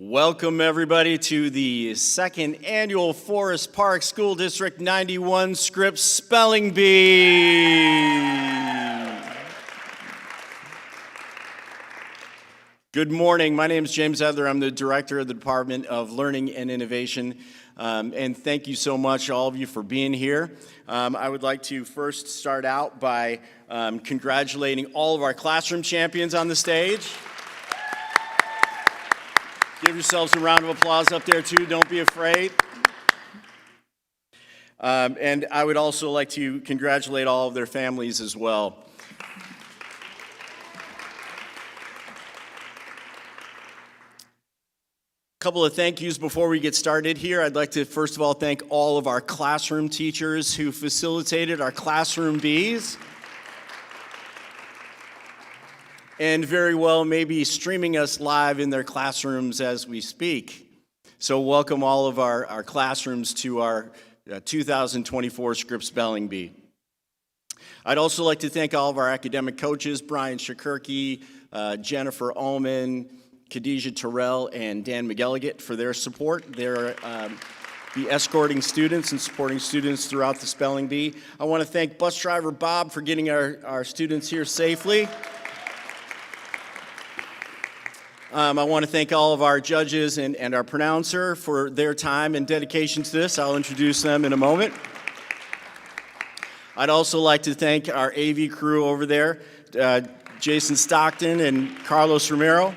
Welcome everybody to the second annual Forest Park School District 91 Scripps Spelling Bee. Good morning, my name is James Edler. I'm the Director of the Department of Learning and Innovation. And thank you so much, all of you, for being here. I would like to first start out by congratulating all of our classroom champions on the stage. Give yourselves a round of applause up there, too. Don't be afraid. And I would also like to congratulate all of their families as well. A couple of thank yous before we get started here. I'd like to, first of all, thank all of our classroom teachers who facilitated our classroom bees. And very well maybe streaming us live in their classrooms as we speak. So welcome all of our classrooms to our 2024 Scripps Spelling Bee. I'd also like to thank all of our academic coaches, Brian Shakurki, Jennifer Ullman, Khadijah Terrell, and Dan McElligott for their support. They're be escorting students and supporting students throughout the spelling bee. I want to thank bus driver Bob for getting our students here safely. I want to thank all of our judges and our pronouncer for their time and dedication to this. I'll introduce them in a moment. I'd also like to thank our AV crew over there, Jason Stockton and Carlos Romero.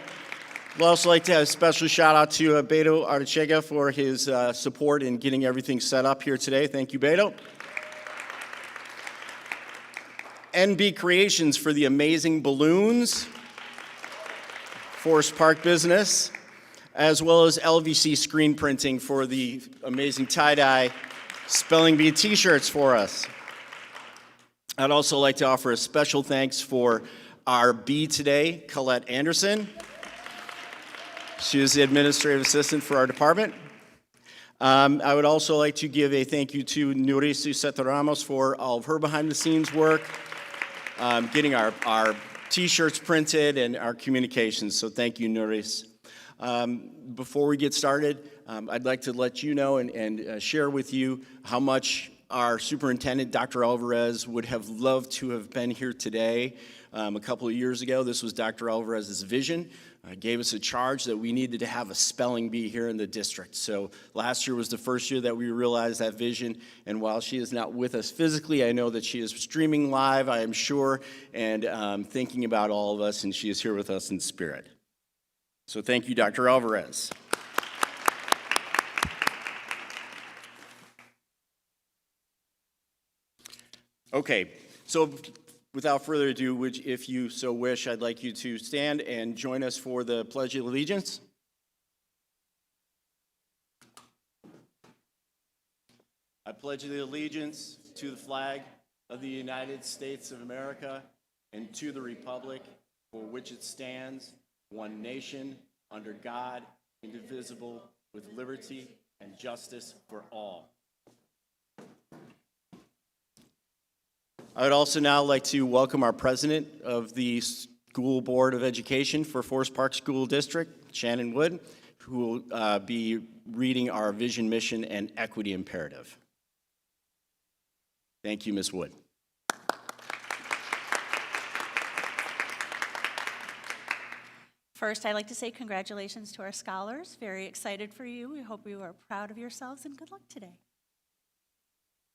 I'd also like to have a special shout out to Beto Artechega for his support in getting everything set up here today. Thank you, Beto. NB Creations for the amazing balloons. Forest Park business, as well as LVC Screen Printing for the amazing tie-dye spelling bee t-shirts for us. I'd also like to offer a special thanks for our bee today, Colette Anderson. She is the administrative assistant for our department. I would also like to give a thank you to Nurisu Setaramos for all of her behind-the-scenes work, getting our t-shirts printed and our communications, so thank you, Nuris. Before we get started, I'd like to let you know and share with you how much our superintendent, Dr. Alvarez, would have loved to have been here today. A couple of years ago, this was Dr. Alvarez's vision. Gave us a charge that we needed to have a spelling bee here in the district. So last year was the first year that we realized that vision, and while she is not with us physically, I know that she is streaming live, I am sure, and thinking about all of us, and she is here with us in spirit. So thank you, Dr. Alvarez. Okay, so without further ado, which, if you so wish, I'd like you to stand and join us for the Pledge of Allegiance. I pledge allegiance to the flag of the United States of America and to the republic for which it stands, one nation, under God, indivisible, with liberty and justice for all. I would also now like to welcome our president of the School Board of Education for Forest Park School District, Shannon Wood, who will be reading our vision, mission, and equity imperative. Thank you, Ms. Wood. First, I'd like to say congratulations to our scholars. Very excited for you. We hope you are proud of yourselves, and good luck today.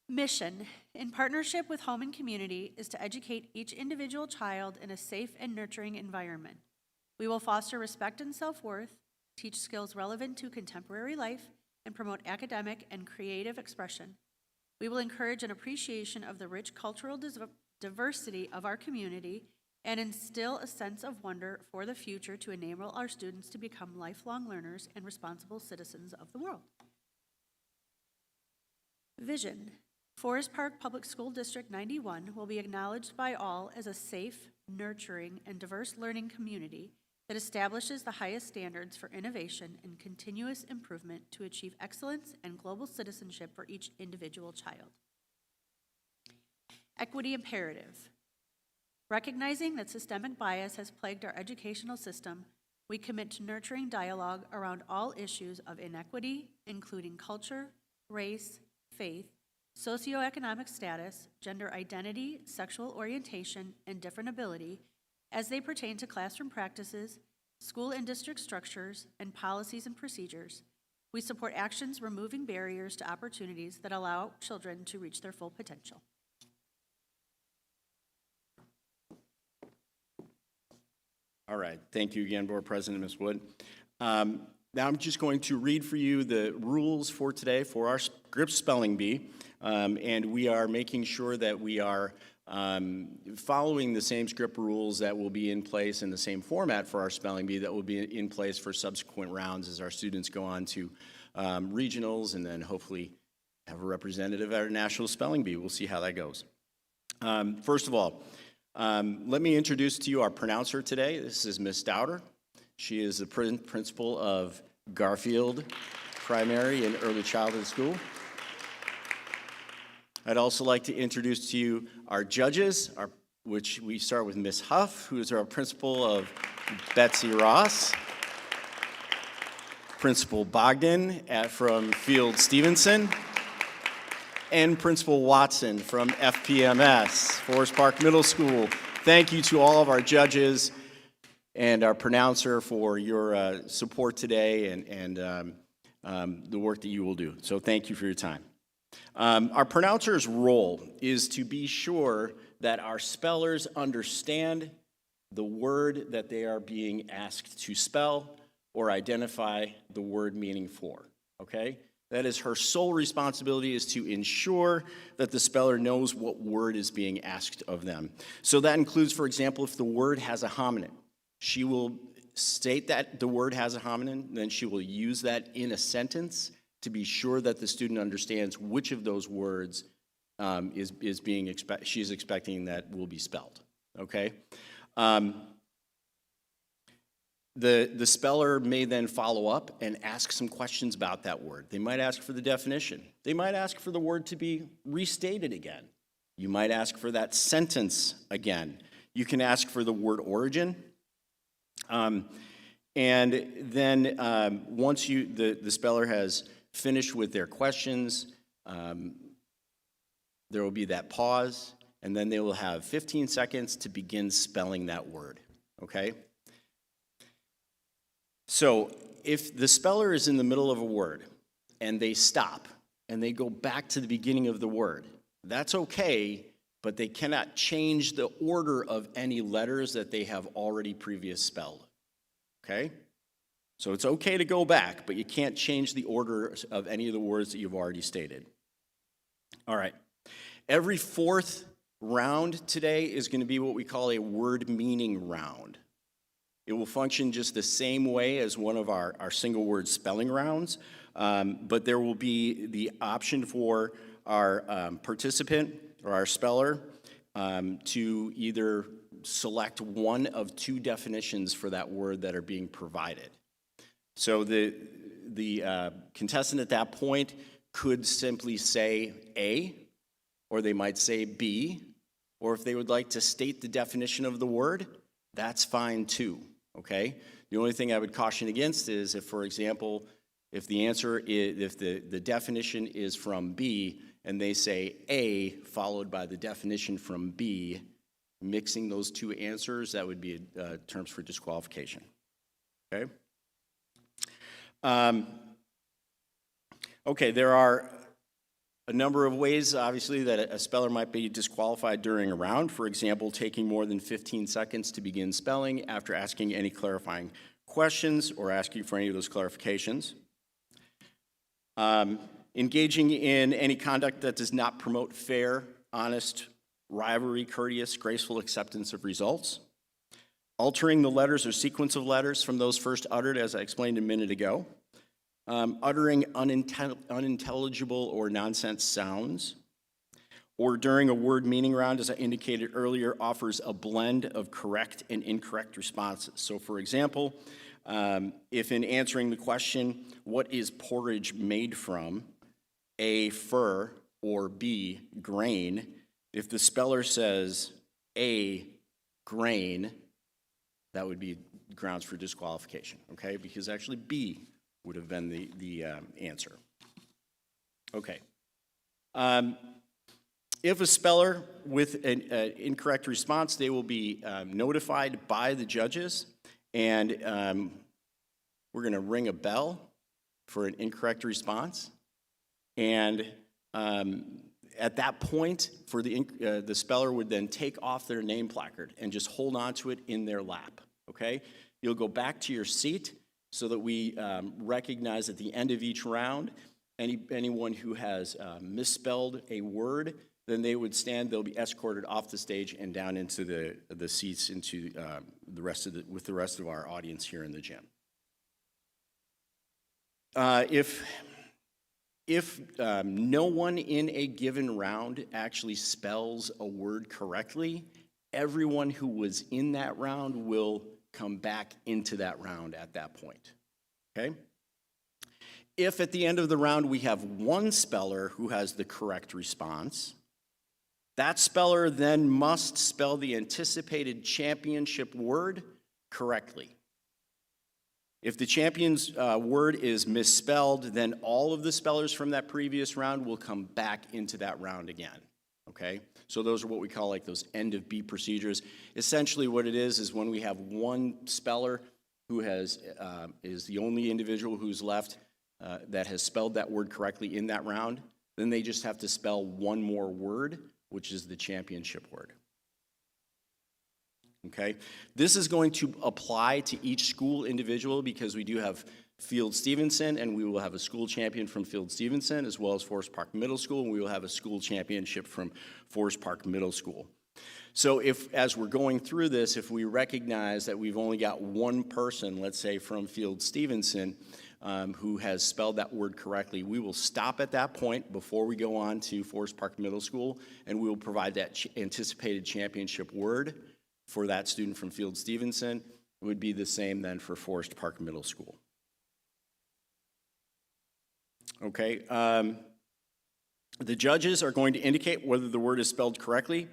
Mission, in partnership with Home and Community, is to educate each individual child in a safe and nurturing environment. We will foster respect and self-worth, teach skills relevant to contemporary life, and promote academic and creative expression. We will encourage an appreciation of the rich cultural diversity of our community and instill a sense of wonder for the future to enable our students to become lifelong learners and responsible citizens of the world. Vision. Forest Park Public School District 91 will be acknowledged by all as a safe, nurturing, and diverse learning community that establishes the highest standards for innovation and continuous improvement to achieve excellence and global citizenship for each individual child. Equity imperative. Recognizing that systemic bias has plagued our educational system, We commit to nurturing dialogue around all issues of inequity, including culture, race, faith, socioeconomic status, gender identity, sexual orientation, and different ability as they pertain to classroom practices, school and district structures, and policies and procedures. We support actions removing barriers to opportunities that allow children to reach their full potential. All right, thank you again, Board President, Ms. Wood. Now I'm just going to read for you the rules for today for our script spelling bee, and we are making sure that we are following the same script rules that will be in place in the same format for our spelling bee that will be in place for subsequent rounds as our students go on to regionals and then hopefully have a representative at our national spelling bee. We'll see how that goes. First of all, let me introduce to you our pronouncer today. This is Ms. Dowder. She is the principal of Garfield Primary and Early Childhood School. I'd also like to introduce to you our judges, which we start with Ms. Huff, who is our principal of Betsy Ross, Principal Bogdan from Field Stevenson, and Principal Watson from FPMS, Forest Park Middle School. Thank you to all of our judges and our pronouncer for your support today and the work that you will do. So thank you for your time. Our pronouncer's role is to be sure that our spellers understand the word that they are being asked to spell or identify the word meaning for, okay? That is her sole responsibility, is to ensure that the speller knows what word is being asked of them. So that includes, for example, if the word has a homonym, she will state that the word has a homonym, then she will use that in a sentence to be sure that the student understands which of those words she's expecting that will be spelled, okay? The speller may then follow up and ask some questions about that word. They might ask for the definition. They might ask for the word to be restated again. You might ask for that sentence again. You can ask for the word origin. And then once the speller has finished with their questions, there will be that pause, and then they will have 15 seconds to begin spelling that word, okay? So if the speller is in the middle of a word and they stop and they go back to the beginning of the word, that's okay, but they cannot change the order of any letters that they have already previously spelled, okay? So it's okay to go back, but you can't change the order of any of the words that you've already stated. All right. Every fourth round today is going to be what we call a word meaning round. It will function just the same way as one of our single word spelling rounds, but there will be the option for our participant or our speller to either select one of two definitions for that word that are being provided. So the contestant at that point could simply say A, or they might say B, or if they would like to state the definition of the word, that's fine too, okay? The only thing I would caution against is if, for example, if the answer is, if the definition is from B and they say A followed by the definition from B, mixing those two answers, that would be terms for disqualification, okay? Okay, there are a number of ways, obviously, that a speller might be disqualified during a round. For example, taking more than 15 seconds to begin spelling after asking any clarifying questions or asking for any of those clarifications. Engaging in any conduct that does not promote fair, honest, rivalry, courteous, graceful acceptance of results. Altering the letters or sequence of letters from those first uttered, as I explained a minute ago. Uttering unintelligible or nonsense sounds, or during a word meaning round, as I indicated earlier, offers a blend of correct and incorrect responses. So for example, if in answering the question, what is porridge made from, A, fur, or B, grain, if the speller says A, grain, that would be grounds for disqualification, okay? Because actually B would have been the answer. Okay. If a speller with an incorrect response, they will be notified by the judges, and we're going to ring a bell for an incorrect response. And at that point, for the speller would then take off their name placard and just hold on to it in their lap, okay? You'll go back to your seat so that we recognize at the end of each round anyone who has misspelled a word, then they would stand, they'll be escorted off the stage and down into the seats into with the rest of our audience here in the gym. If no one in a given round actually spells a word correctly, everyone who was in that round will come back into that round at that point, okay? If at the end of the round we have one speller who has the correct response, that speller then must spell the anticipated championship word correctly. If the champion's word is misspelled, then all of the spellers from that previous round will come back into that round again, okay? So those are what we call like those end of beat procedures. Essentially what it is when we have one speller who is the only individual who's left that has spelled that word correctly in that round, then they just have to spell one more word, which is the championship word. Okay? This is going to apply to each school individual because we do have Field Stevenson, and we will have a school champion from Field Stevenson, as well as Forest Park Middle School, and we will have a school championship from Forest Park Middle School. So if, as we're going through this, if we recognize that we've only got one person, let's say from Field Stevenson, who has spelled that word correctly, we will stop at that point before we go on to Forest Park Middle School, and we will provide that anticipated championship word for that student from Field Stevenson. It would be the same then for Forest Park Middle School. Okay, the judges are going to indicate whether the word is spelled correctly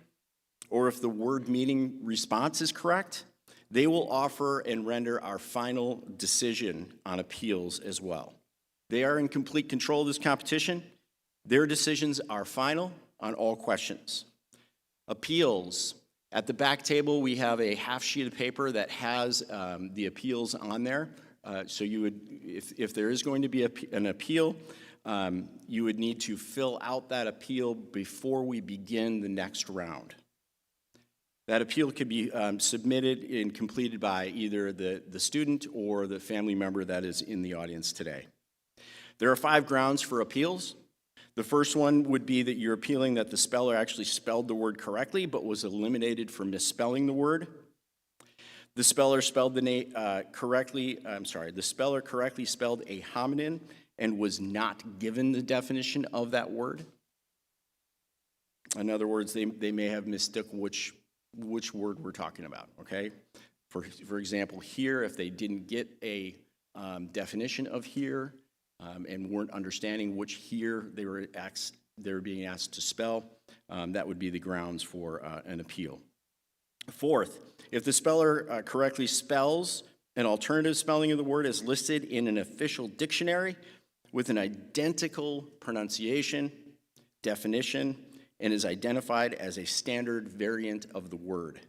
or if the word meaning response is correct. They will offer and render our final decision on appeals as well. They are in complete control of this competition. Their decisions are final on all questions. Appeals. At the back table, we have a half sheet of paper that has the appeals on there. So you would, if there is going to be an appeal, you would need to fill out that appeal before we begin the next round. That appeal could be submitted and completed by either the student or the family member that is in the audience today. There are 5 grounds for appeals. The first one would be that you're appealing that the speller actually spelled the word correctly but was eliminated for misspelling the word. The speller spelled the name correctly, the speller correctly spelled a hominin and was not given the definition of that word. In other words, they may have mistook which word we're talking about, okay? For example, here, if they didn't get a definition of here and weren't understanding which here they were being asked to spell, that would be the grounds for an appeal. Fourth, if the speller correctly spells an alternative spelling of the word as listed in an official dictionary with an identical pronunciation, definition, and is identified as a standard variant of the word.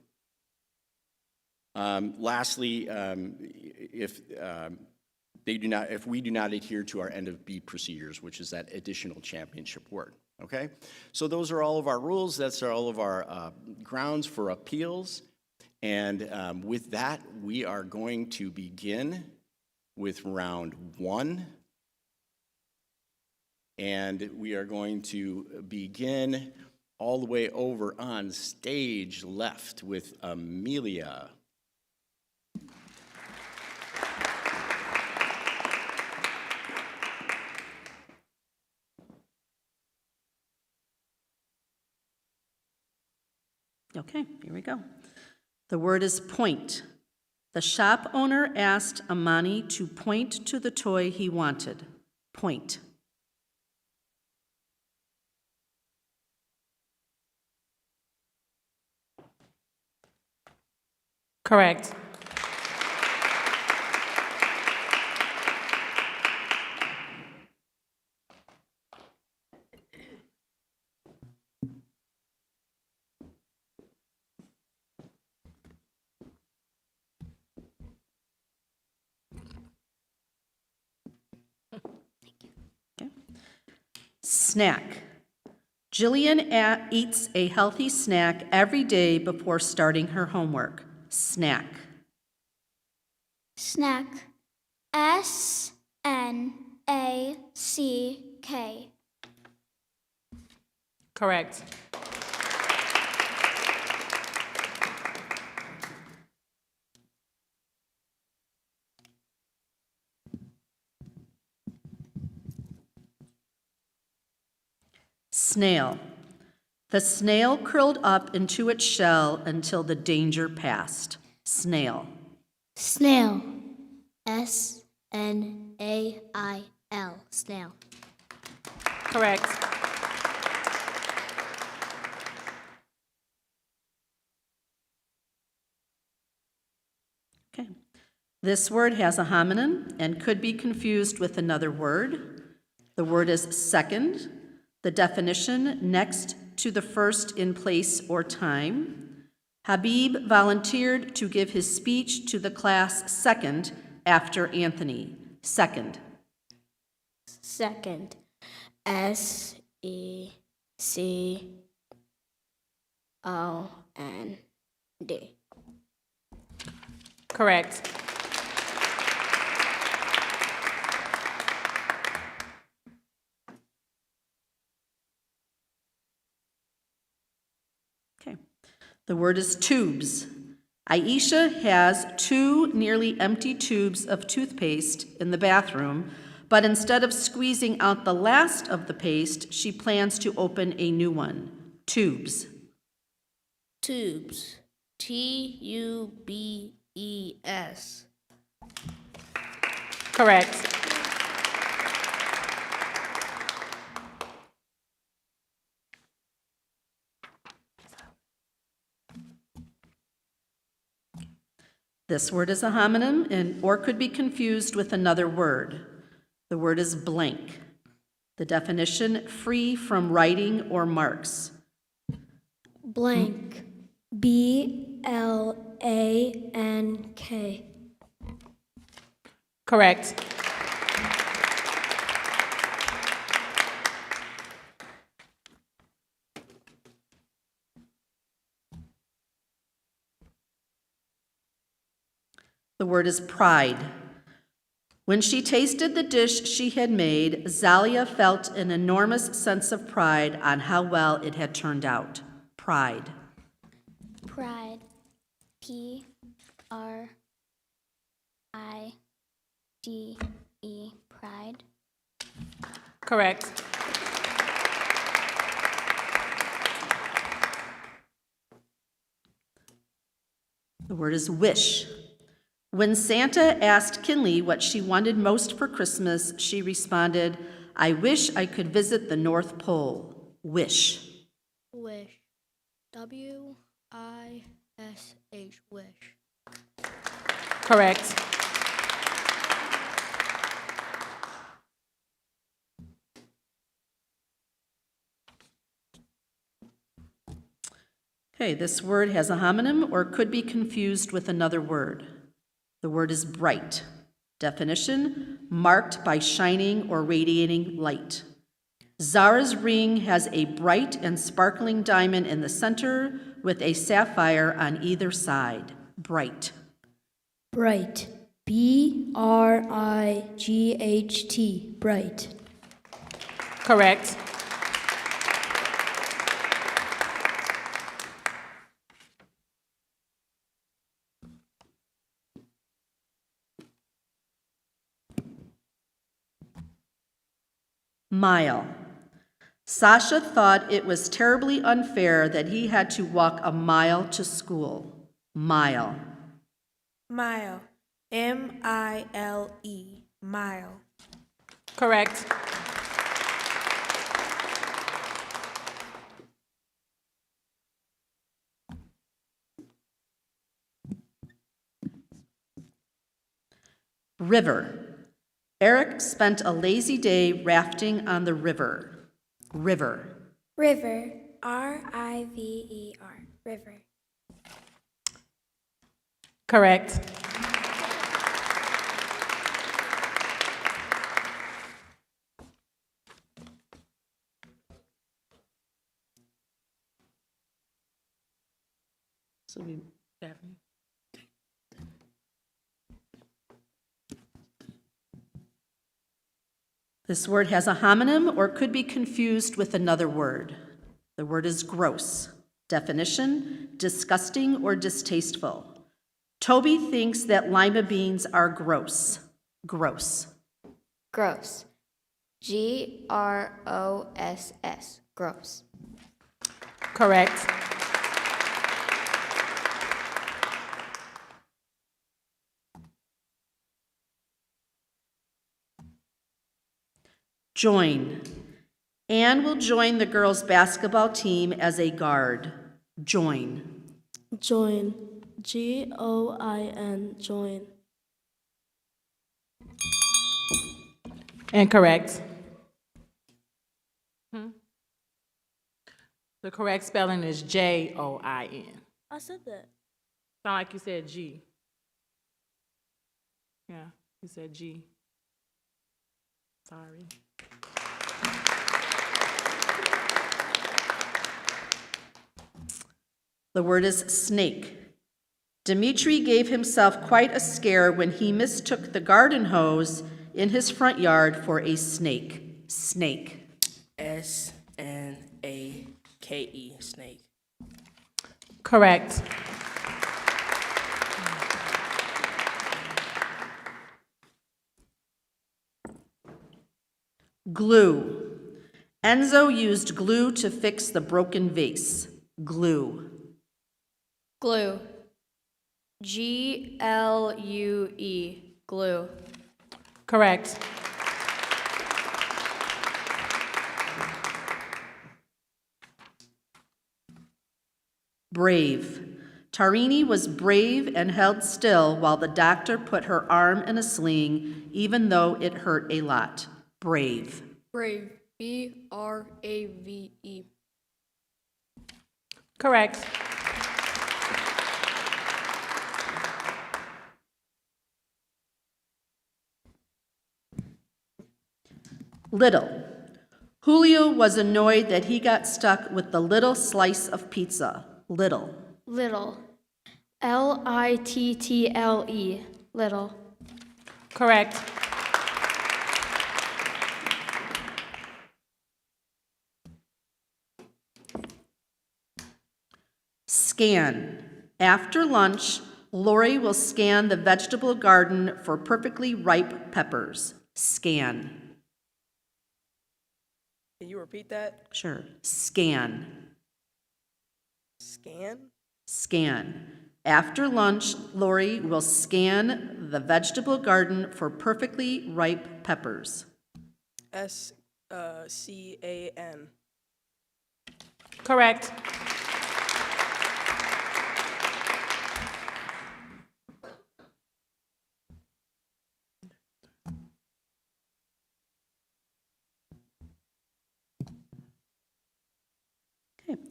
Lastly, if we do not adhere to our end of beat procedures, which is that additional championship word. Okay, so those are all of our rules. That's all of our grounds for appeals. And with that, we are going to begin with round 1. And we are going to begin all the way over on stage left with Amelia. Okay, here we go. The word is point. The shop owner asked Amani to point to the toy he wanted. Point. Correct. Snack. Jillian eats a healthy snack every day before starting her homework. Snack. Snack. S-N-A-C-K. Correct. Snail. The snail curled up into its shell until the danger passed. Snail. Snail. S-N-A-I-L. Snail. Correct. Okay. This word has a homonym and could be confused with another word. The word is second. The definition, next to the first in place or time. Habib volunteered to give his speech to the class second after Anthony. Second. Second. S-E-C-O-N-D. Correct. Okay. The word is tubes. Aisha has 2 nearly empty tubes of toothpaste in the bathroom, but instead of squeezing out the last of the paste, she plans to open a new one. Tubes. Tubes. T-U-B-E-S. Correct. This word is a homonym or could be confused with another word. The word is blank. The definition, free from writing or marks. Blank. B-L-A-N-K. Correct. The word is pride. When she tasted the dish she had made, Zalia felt an enormous sense of pride on how well it had turned out. Pride. Pride. P-R-I-D-E. Pride. Correct. The word is wish. When Santa asked Kinley what she wanted most for Christmas, she responded, "I wish I could visit the North Pole." Wish. Wish. W-I-S-H. Wish. Correct. Okay, this word has a homonym or could be confused with another word. The word is bright. Definition, marked by shining or radiating light. Zara's ring has a bright and sparkling diamond in the center with a sapphire on either side. Bright. Bright. B-R-I-G-H-T. Bright. Correct. Mile. Sasha thought it was terribly unfair that he had to walk a mile to school. Mile. Mile. M-I-L-E. Mile. Correct. River. Eric spent a lazy day rafting on the river. River. River. R-I-V-E-R. River. Correct. Daphne. This word has a homonym or could be confused with another word. The word is gross. Definition, disgusting or distasteful. Toby thinks that lima beans are gross. Gross. Gross. Gross. Gross. Correct. Join. Anne will join the girls' basketball team as a guard. Join. Join. Join. Join. Incorrect. The correct spelling is Join. I said that. Sound like you said G. Yeah, you said G. Sorry. The word is snake. Dimitri gave himself quite a scare when he mistook the garden hose in his front yard for a snake. Snake. SNAKE, snake. Correct. Glue. Enzo used glue to fix the broken vase. Glue. Glue. GLUE. Glue. Correct. Brave. Tarini was brave and held still while the doctor put her arm in a sling, even though it hurt a lot. Brave. Brave. BRAVE. Correct. Little. Julio was annoyed that he got stuck with the little slice of pizza. Little. Little. LITTLE. Little. Correct. Scan. After lunch, Lori will scan the vegetable garden for perfectly ripe peppers. Scan. Can you repeat that? Sure. Scan. Scan? Scan. After lunch, Lori will scan the vegetable garden for perfectly ripe peppers. SCAN. Correct.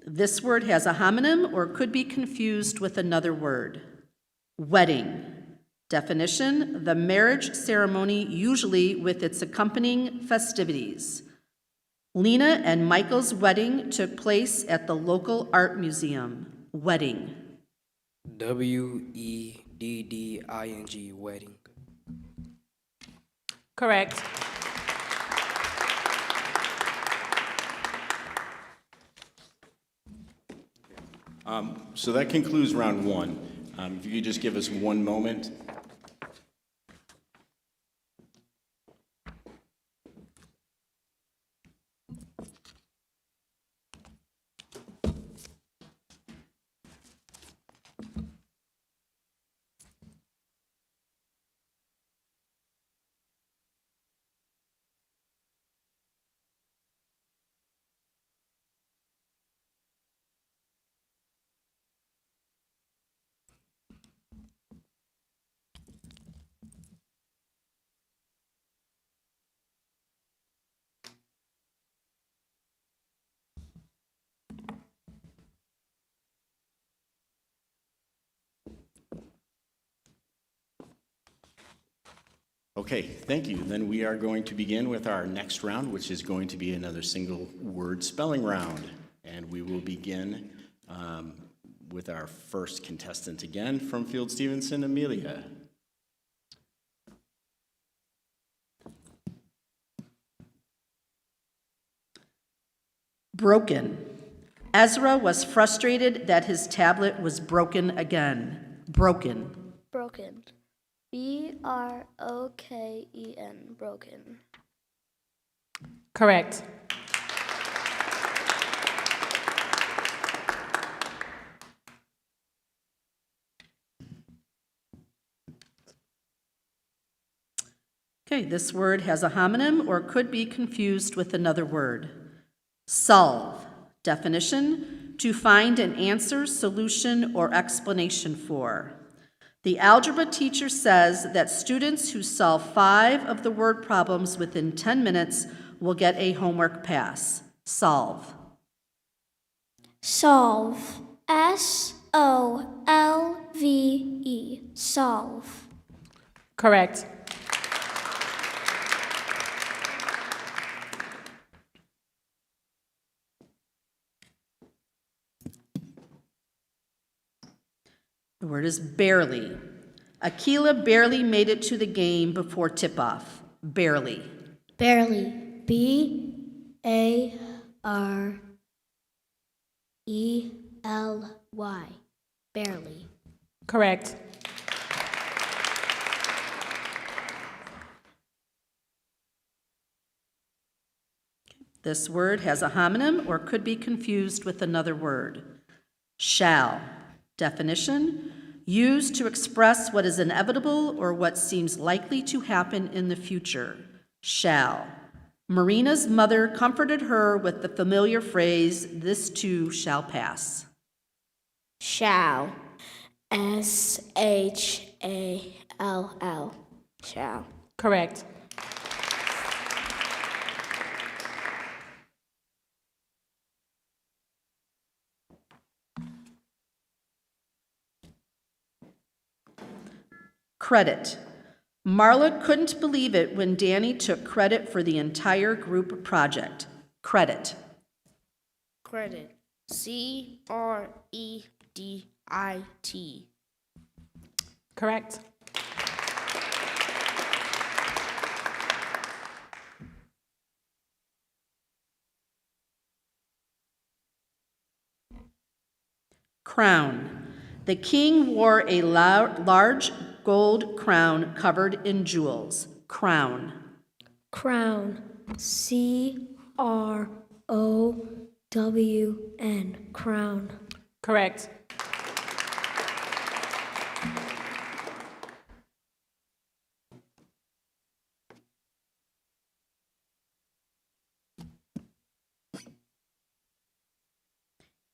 This word has a homonym or could be confused with another word. Wedding. Definition, the marriage ceremony, usually with its accompanying festivities. Lena and Michael's wedding took place at the local art museum. Wedding. WEDDING, wedding. Correct. So that concludes round one. If you could just give us one moment. Okay, thank you. Then we are going to begin with our next round, which is going to be another single word spelling round. And we will begin with our first contestant again from Field Stevenson, Amelia. Broken. Ezra was frustrated that his tablet was broken again. Broken. Broken. BROKEN. Broken. Correct. Okay, this word has a homonym or could be confused with another word. Solve. Definition: to find an answer, solution, or explanation for. The algebra teacher says that students who solve 5 of the word problems within 10 minutes will get a homework pass. Solve. Solve. SOLVE. Solve. Correct. The word is barely. Akila barely made it to the game before tip-off. Barely. Barely. BARELY. Barely. Correct. This word has a homonym or could be confused with another word. Shall. Definition: used to express what is inevitable or what seems likely to happen in the future. Shall. Marina's mother comforted her with the familiar phrase, "This too shall pass." Shall. SHALL. Shall. Correct. Credit. Marla couldn't believe it when Danny took credit for the entire group project. Credit. Credit. CREDIT. Correct. Crown. The king wore a large gold crown covered in jewels. Crown. Crown. CROWN. Crown. Correct.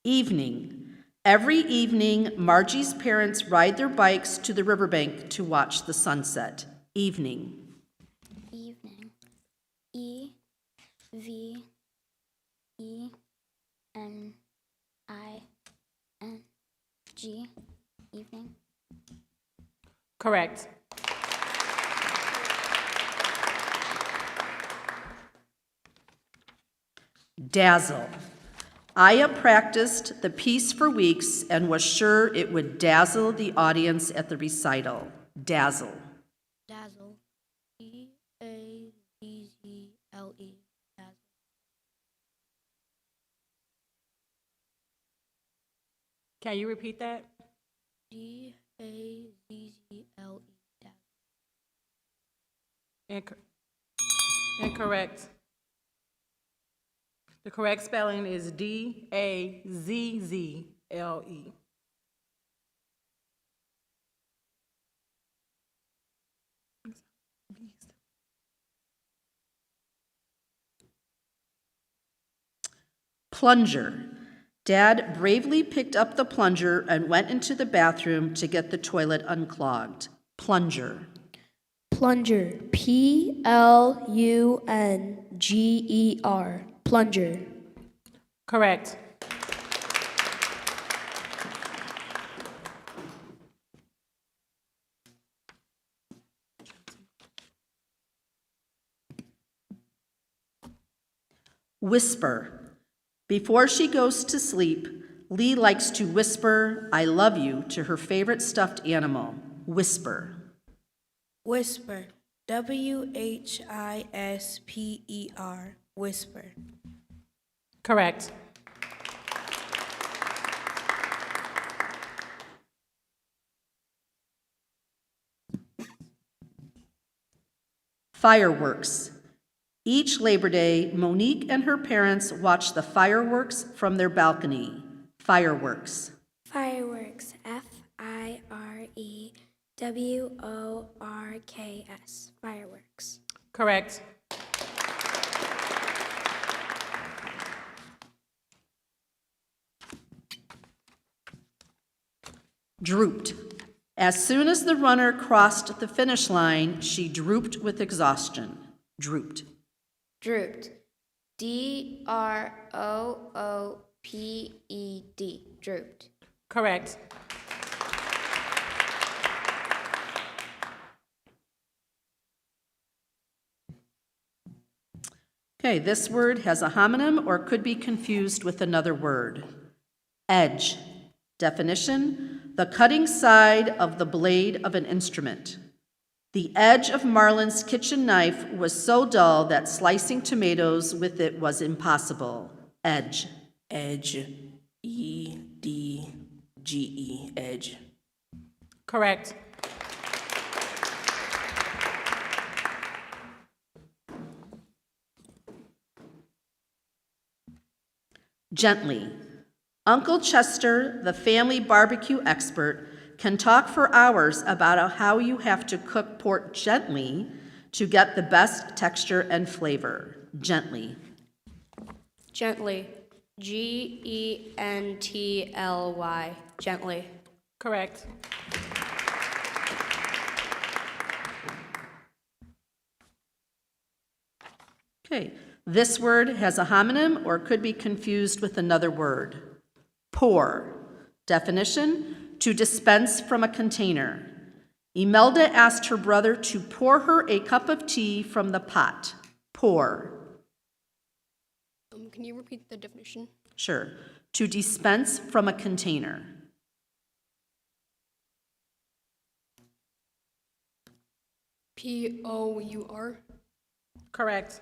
Evening. Every evening, Margie's parents ride their bikes to the riverbank to watch the sunset. Evening. Evening. EVENING. Evening. Correct. Dazzle. Aya practiced the piece for weeks and was sure it would dazzle the audience at the recital. Dazzle. Dazzle. DAZZLE. Dazzle. Can you repeat that? DAZZLE. Dazzle. Incorrect. The correct spelling is DAZZLE. Plunger. Dad bravely picked up the plunger and went into the bathroom to get the toilet unclogged. Plunger. Plunger. PLUNGER. Plunger. Correct. Whisper. Before she goes to sleep, Lee likes to whisper, I love you, to her favorite stuffed animal. Whisper. Whisper. WHISPER. Whisper. Correct. Fireworks. Each Labor Day, Monique and her parents watch the fireworks from their balcony. Fireworks. Fireworks. FIREWORKS. Fireworks. Correct. Drooped. As soon as the runner crossed the finish line, she drooped with exhaustion. Drooped. Drooped. DROOPED. Drooped. Correct. Okay, this word has a homonym or could be confused with another word. Edge. Definition: the cutting side of the blade of an instrument. The edge of Marlon's kitchen knife was so dull that slicing tomatoes with it was impossible. Edge. Edge. EDGE. Edge. Correct. Gently. Uncle Chester, the family barbecue expert, can talk for hours about how you have to cook pork gently to get the best texture and flavor. Gently. Gently. GENTLY. Gently. Correct. Okay, this word has a homonym or could be confused with another word. Pour. Definition: to dispense from a container. Imelda asked her brother to pour her a cup of tea from the pot. Pour. Can you repeat the definition? Sure. To dispense from a container. POUR. Correct.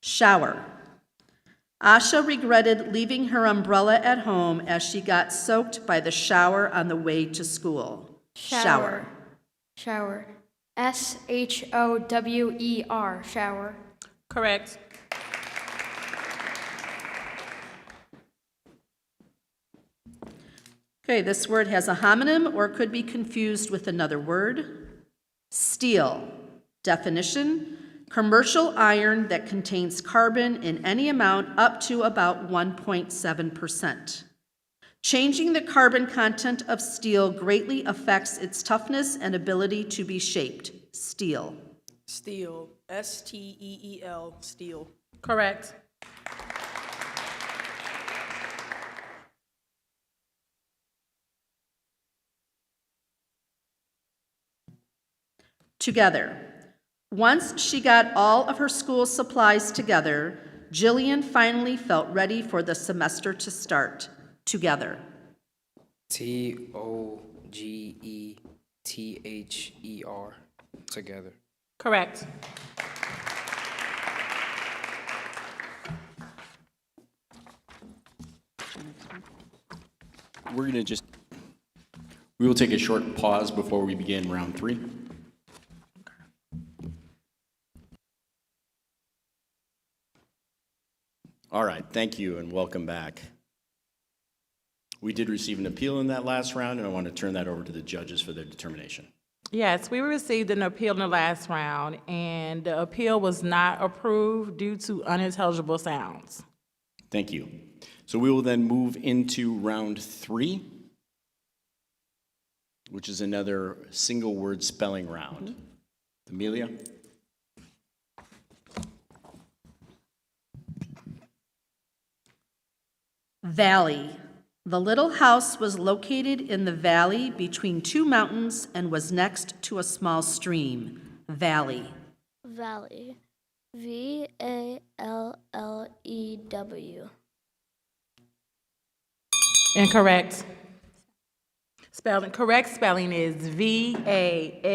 Shower. Asha regretted leaving her umbrella at home as she got soaked by the shower on the way to school. Shower. Shower. SHOWER. Shower. Correct. Okay, this word has a homonym or could be confused with another word. Steel. Definition: commercial iron that contains carbon in any amount up to about 1.7%. Changing the carbon content of steel greatly affects its toughness and ability to be shaped. Steel. Steel. STEEL. Steel. Correct. Together. Once she got all of her school supplies together, Jillian finally felt ready for the semester to start. Together. TOGETHER. Together. Correct. We will take a short pause before we begin round 3. All right, thank you and welcome back. We did receive an appeal in that last round, and I want to turn that over to the judges for their determination. Yes, we received an appeal in the last round, and the appeal was not approved due to unintelligible sounds. Thank you. So we will then move into round 3, which is another single word spelling round. Amelia? Valley. The little house was located in the valley between two mountains and was next to a small stream. Valley. Valley. VALLEW. Incorrect. Correct spelling is VALLEY.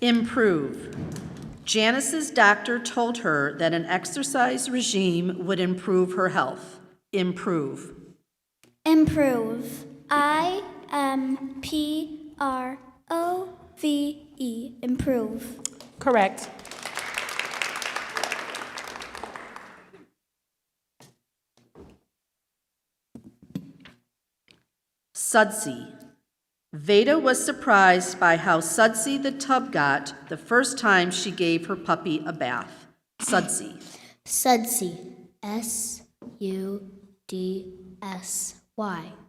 Improve. Janice's doctor told her that an exercise regime would improve her health. Improve. Improve. IMPROVE. Improve. Correct. Sudsy. Veda was surprised by how sudsy the tub got the first time she gave her puppy a bath. Sudsy. Sudsy. SUDSY.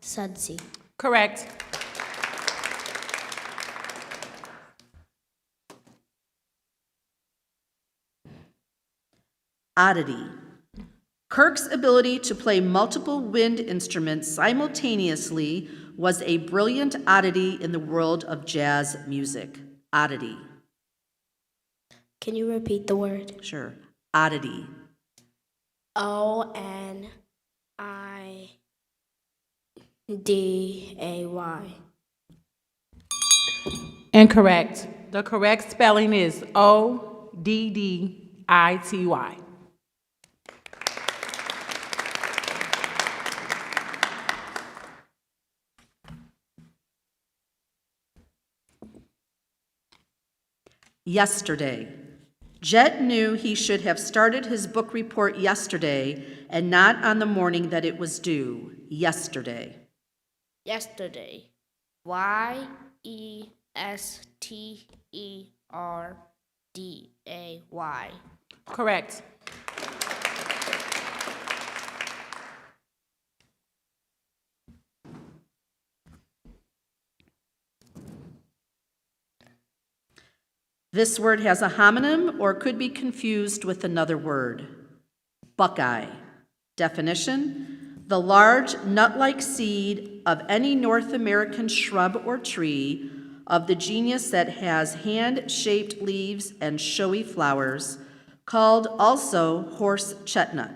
Sudsy. Correct. Oddity. Kirk's ability to play multiple wind instruments simultaneously was a brilliant oddity in the world of jazz music. Oddity. Can you repeat the word? Sure. Oddity. ONIDAY. Incorrect. The correct spelling is ODDITY. Yesterday. Jet knew he should have started his book report yesterday and not on the morning that it was due. Yesterday. Yesterday. YESTERDAY. Correct. This word has a homonym or could be confused with another word. Buckeye. Definition: the large nut-like seed of any North American shrub or tree of the genus that has hand-shaped leaves and showy flowers, called also horse chestnut.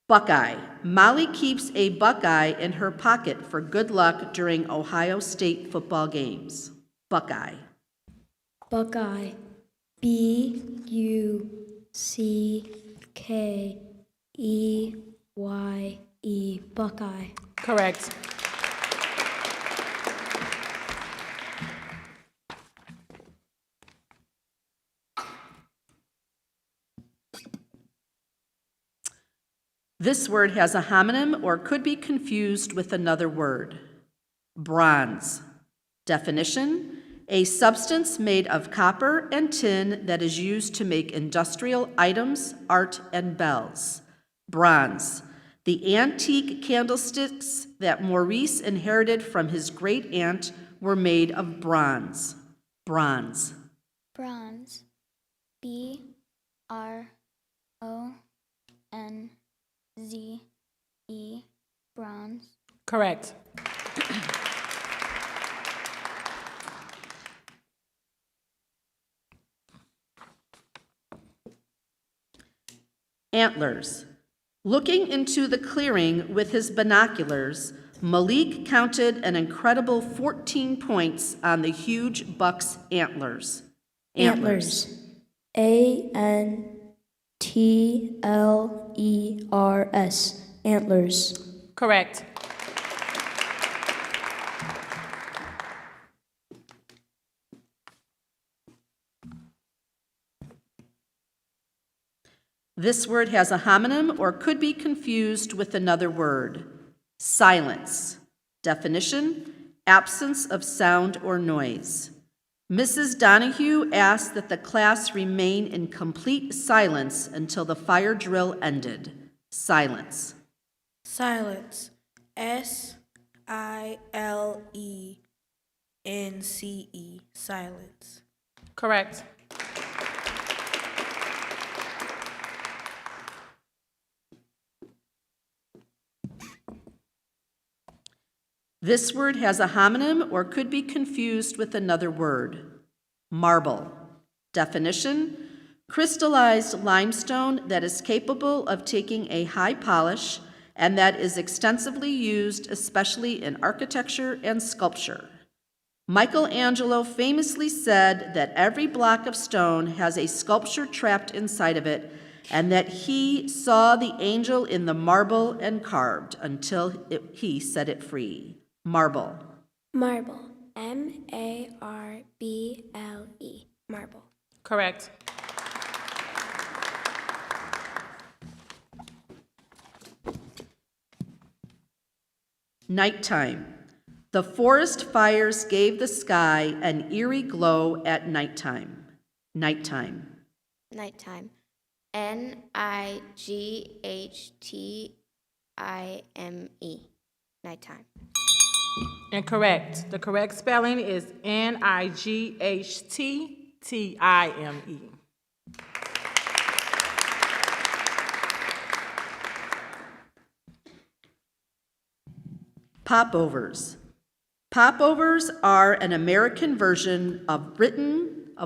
Buckeye. Molly keeps a buckeye in her pocket for good luck during Ohio State football games. Buckeye. Buckeye. BUCKEYE. Buckeye. Correct. This word has a homonym or could be confused with another word. Bronze. Definition: a substance made of copper and tin that is used to make industrial items, art, and bells. Bronze. The antique candlesticks that Maurice inherited from his great aunt were made of bronze. Bronze. Bronze. BRONZE. Bronze. Correct. Antlers. Looking into the clearing with his binoculars, Malik counted an incredible 14 points on the huge buck's antlers. Antlers. ANTLERS. Antlers. Correct. This word has a homonym or could be confused with another word. Silence. Definition: absence of sound or noise. Mrs. Donahue asked that the class remain in complete silence until the fire drill ended. Silence. Silence. SILENCE. Silence. Correct. This word has a homonym or could be confused with another word. Marble. Definition: crystallized limestone that is capable of taking a high polish and that is extensively used, especially in architecture and sculpture. Michelangelo famously said that every block of stone has a sculpture trapped inside of it, and that he saw the angel in the marble and carved until he set it free. Marble. Marble. MARBLE. Marble. Correct. Nighttime. The forest fires gave the sky an eerie glow at nighttime. Nighttime. Nighttime. NIGHTIME. Nighttime. Incorrect. The correct spelling is NIGHTTIME. Popovers. Popovers are an American version of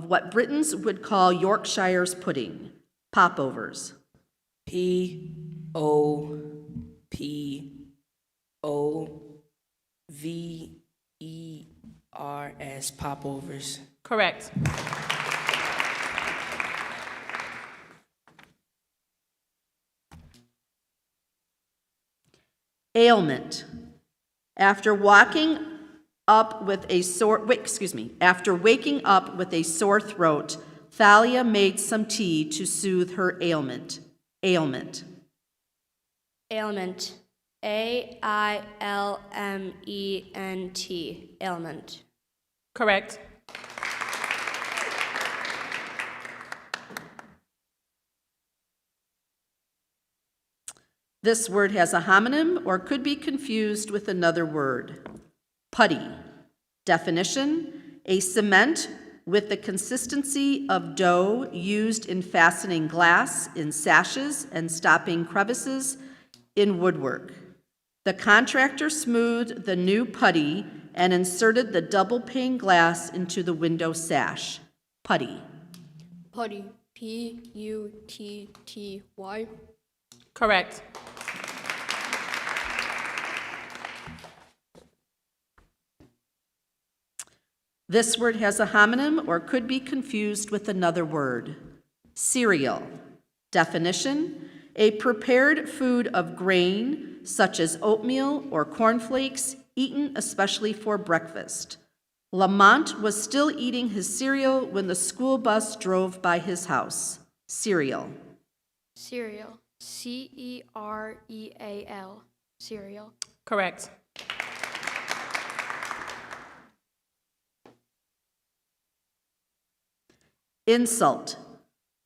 what Britons would call Yorkshire's pudding. Popovers. POVERS. Popovers. Correct. Ailment. After waking up with a sore throat, Thalia made some tea to soothe her ailment. Ailment. Ailment. AILMENT. Ailment. Correct. This word has a homonym or could be confused with another word. Putty. Definition: a cement with the consistency of dough used in fastening glass in sashes and stopping crevices in woodwork. The contractor smoothed the new putty and inserted the double-pane glass into the window sash. Putty. Putty. PUTTY. Correct. This word has a homonym or could be confused with another word. Cereal. Definition: a prepared food of grain, such as oatmeal or cornflakes, eaten especially for breakfast. Lamont was still eating his cereal when the school bus drove by his house. Cereal. Cereal. CEREAL. Cereal. Correct. Insult.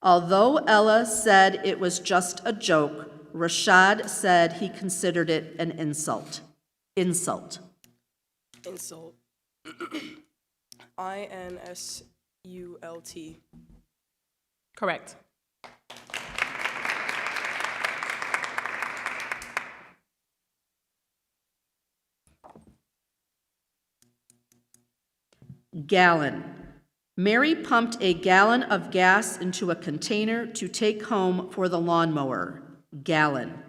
Although Ella said it was just a joke, Rashad said he considered it an insult. Insult. Insult. INSULT. Correct. Gallon. Mary pumped a gallon of gas into a container to take home for the lawnmower. Gallon.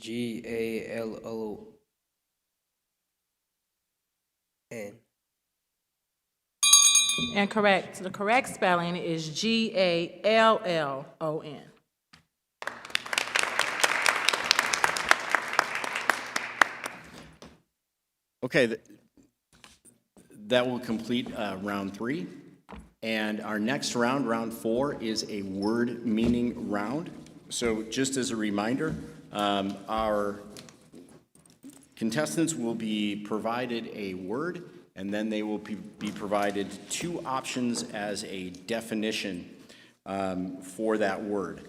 GALLON. Incorrect. The correct spelling is GALLON. Okay, that will complete round 3. And our next round, round 4, is a word meaning round. So just as a reminder, our contestants will be provided a word, and then they will be provided two options as a definition for that word.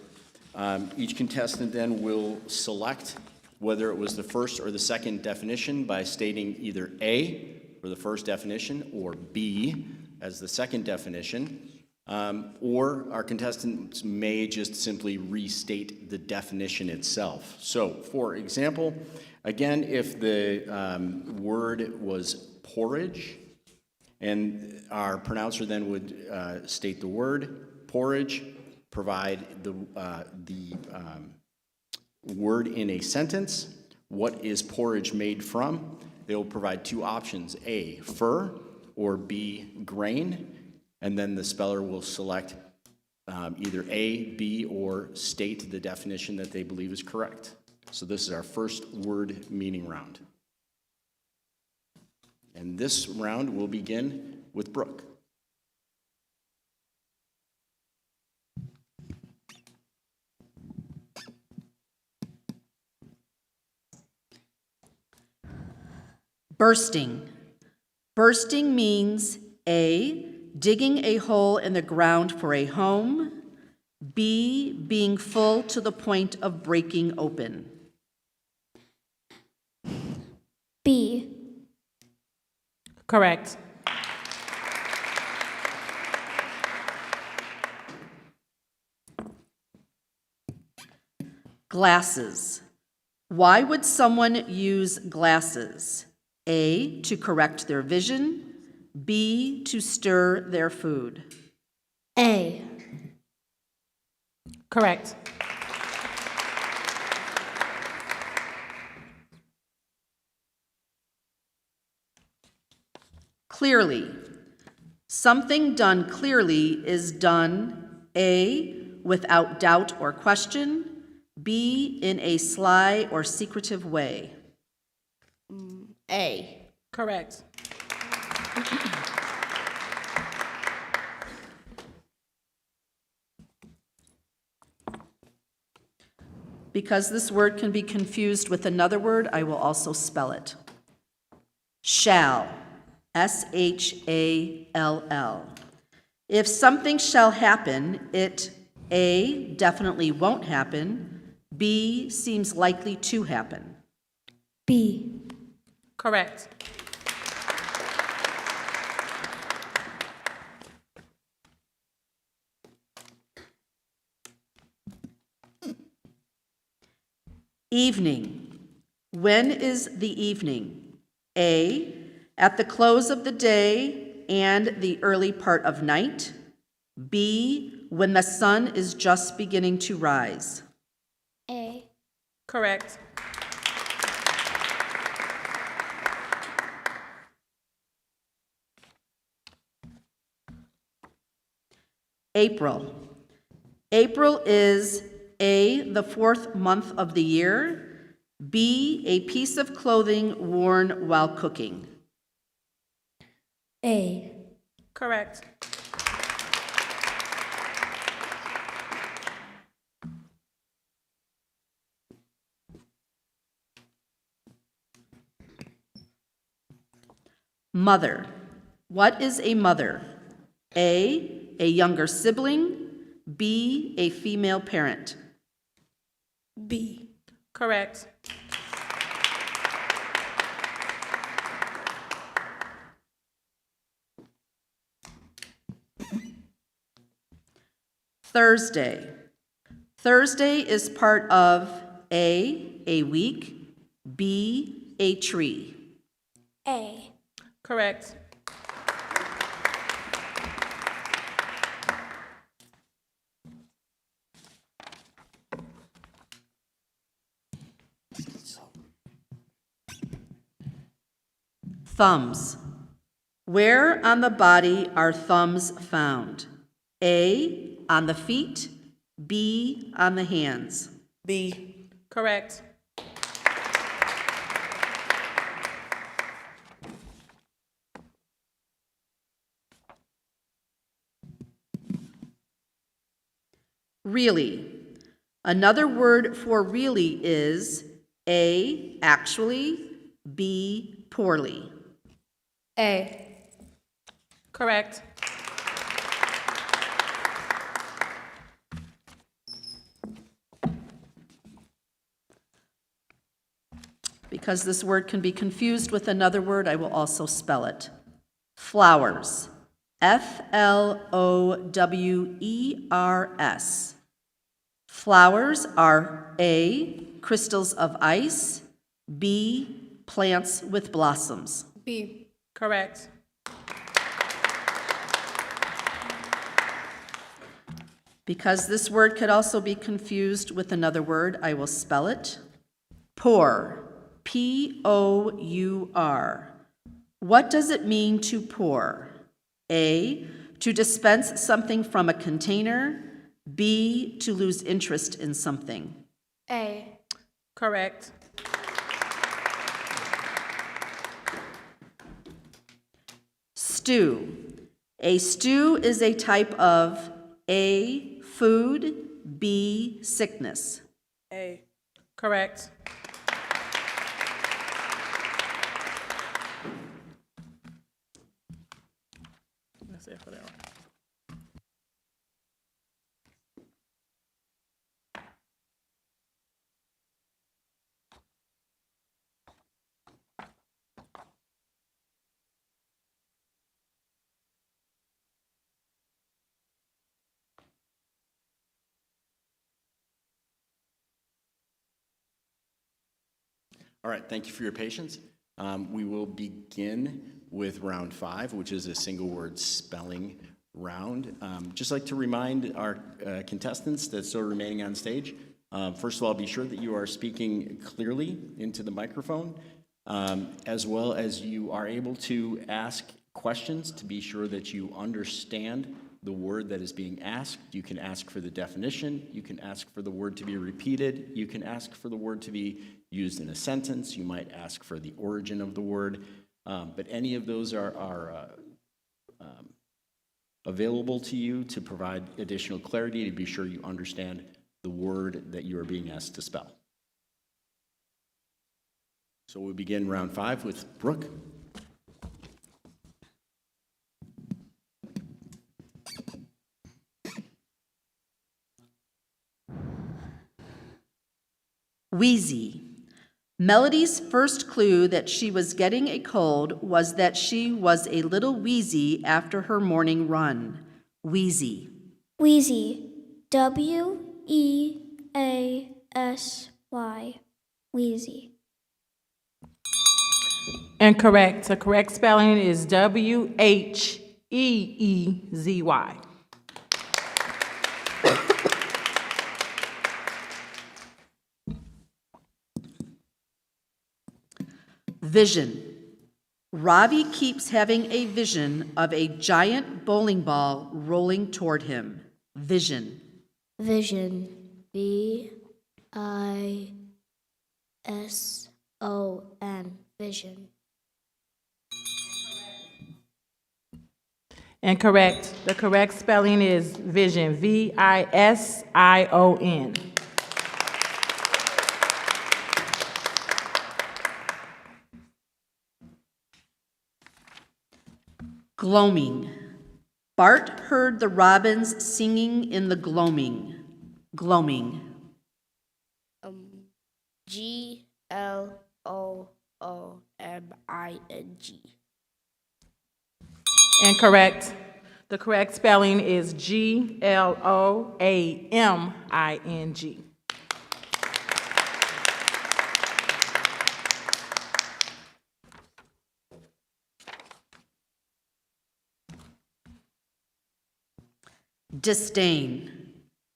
Each contestant then will select whether it was the first or the second definition by stating either A for the first definition or B as the second definition, or our contestants may just simply restate the definition itself. So, for example, again, if the word was porridge, and our pronouncer then would state the word porridge, provide the word in a sentence. What is porridge made from? They will provide two options, A, fur, or B, grain, and then the speller will select either A, B, or state the definition that they believe is correct. So this is our first word meaning round. And this round will begin with Brooke. Bursting. Bursting means A, digging a hole in the ground for a home, B, being full to the point of breaking open. B. Correct. Glasses. Why would someone use glasses? A, to correct their vision, B, to stir their food. A. Correct. Clearly. Something done clearly is done A, without doubt or question, B, in a sly or secretive way. A. Correct. Because this word can be confused with another word, I will also spell it. Shall, S-H-A-L-L. If something shall happen, it A, definitely won't happen, B, seems likely to happen. B. Correct. Evening. When is the evening? A, at the close of the day and the early part of night. B, when the sun is just beginning to rise. A. Correct. April. April is A, the fourth month of the year, B, a piece of clothing worn while cooking. A. Correct. Mother. What is a mother? A younger sibling, B, a female parent. B. Correct. Thursday. Thursday is part of A week, B, a tree. A. Correct. Thumbs. Where on the body are thumbs found? A, on the feet, B, on the hands. B. Correct. Really. Another word for really is A, actually, B, poorly. A. Correct. Because this word can be confused with another word, I will also spell it. Flowers. Flowers. Flowers are A, crystals of ice, B, plants with blossoms. B. Correct. Because this word could also be confused with another word, I will spell it. Pour. Pour. What does it mean to pour? A, to dispense something from a container. B, to lose interest in something. A. Correct. Stew. A stew is a type of A, food, B, sickness. A. Correct. That's it for that one. All right, thank you for your patience. We will begin with round 5, which is a single word spelling round. Just like to remind our contestants that still remaining on stage, first of all, be sure that you are speaking clearly into the microphone, as well as you are able to ask questions to be sure that you understand the word that is being asked. You can ask for the definition, you can ask for the word to be repeated, you can ask for the word to be used in a sentence, you might ask for the origin of the word, but any of those are available to you to provide additional clarity to be sure you understand the word that you are being asked to spell. So we'll begin round 5 with Brooke. Wheezy. Melody's first clue that she was getting a cold was that she was a little wheezy after her morning run. Wheezy. Wheezy. W-E-A-S-Y. Wheezy. Incorrect. The correct spelling is W-H-E-E-Z-Y. Vision. Ravi keeps having a vision of a giant bowling ball rolling toward him. Vision. Vision. V-I-S-O-N. Vision. Incorrect. The correct spelling is vision. V-I-S-I-O-N. Gloaming. Bart heard the robins singing in the gloaming. Gloaming. G-L-O-O-M-I-N-G. Incorrect. The correct spelling is G-L-O-A-M-I-N-G. Disdain.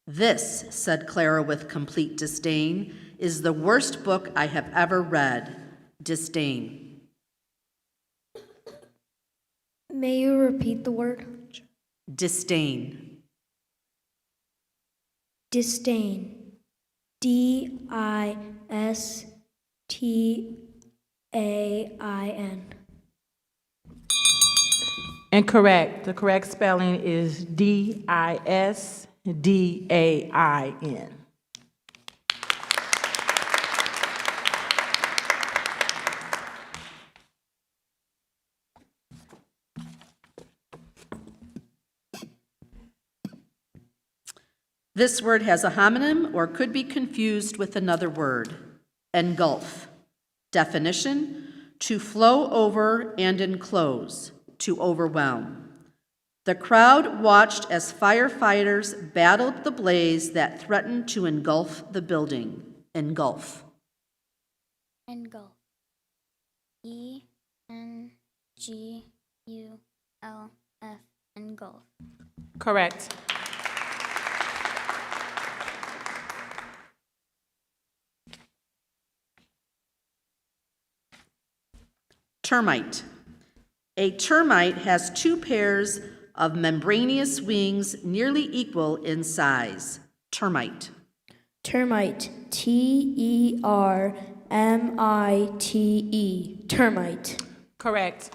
This, said Clara with complete disdain, is the worst book I have ever read. Disdain. May you repeat the word? Disdain. Disdain. D-I-S-T-A-I-N. Incorrect. The correct spelling is D-I-S-D-A-I-N. This word has a homonym or could be confused with another word. Engulf. Definition: to flow over and enclose, to overwhelm. The crowd watched as firefighters battled the blaze that threatened to engulf the building. Engulf. Engulf. E-N-G-U-L-F. Engulf. Correct. Termite. A termite has two pairs of membranous wings nearly equal in size. Termite. Termite. T-E-R-M-I-T-E. Termite. Correct.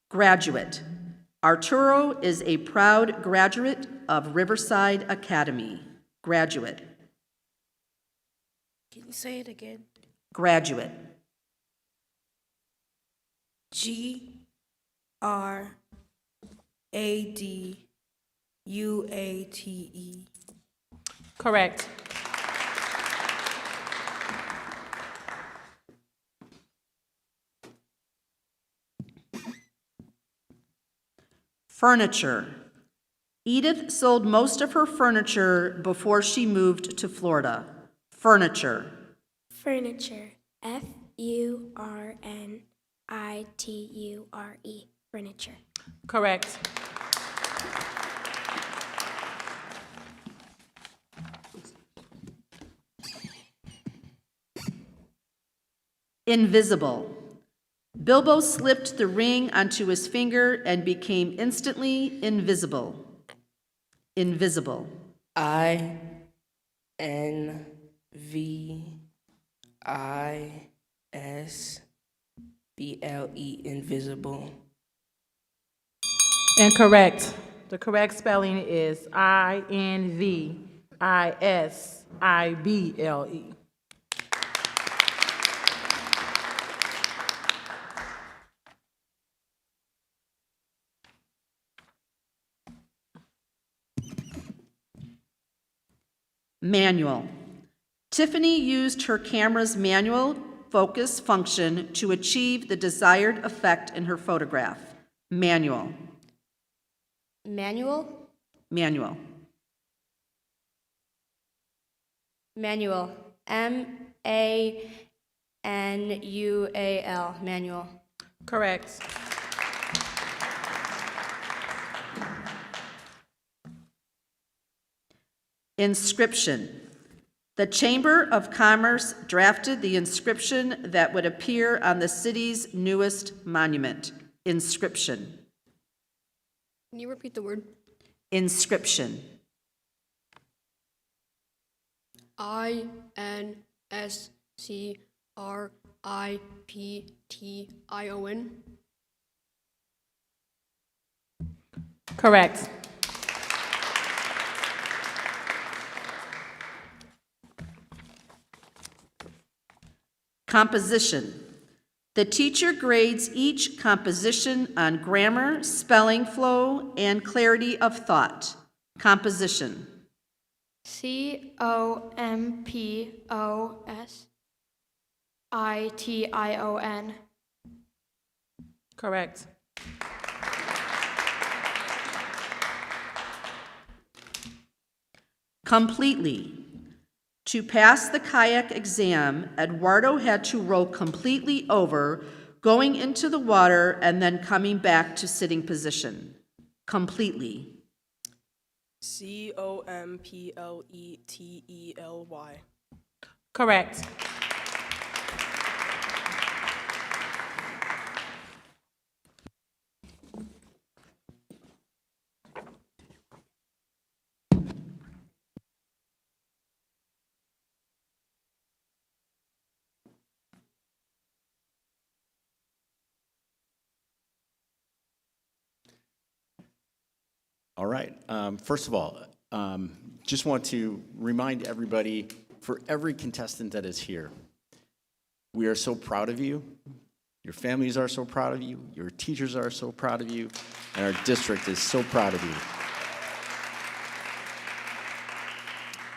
Graduate. Arturo is a proud graduate of Riverside Academy. Graduate. Can you say it again? Graduate. G-R-A-D-U-A-T-E. Correct. Furniture. Edith sold most of her furniture before she moved to Florida. Furniture. Furniture. F-U-R-N-I-T-U-R-E. Furniture. Correct. Invisible. Bilbo slipped the ring onto his finger and became instantly invisible. Invisible. I-N-V-I-S-B-L-E. Invisible. Incorrect. The correct spelling is I-N-V-I-S-I-B-L-E. Manual. Tiffany used her camera's manual focus function to achieve the desired effect in her photograph. Manual. Manual. Manual. Manual. M-A-N-U-A-L. Manual. Correct. Inscription. The Chamber of Commerce drafted the inscription that would appear on the city's newest monument. Inscription. Can you repeat the word? Inscription. I-N-S-C-R-I-P-T-I-O-N. Correct. Composition. The teacher grades each composition on grammar, spelling flow, and clarity of thought. Composition. C-O-M-P-O-S-I-T-I-O-N. Correct. Completely. To pass the kayak exam, Eduardo had to roll completely over, going into the water and then coming back to sitting position. Completely. C-O-M-P-L-E-T-E-L-Y. Correct. All right. First of all, just want to remind everybody, for every contestant that is here, We are so proud of you. Your families are so proud of you. Your teachers are so proud of you. And our district is so proud of you.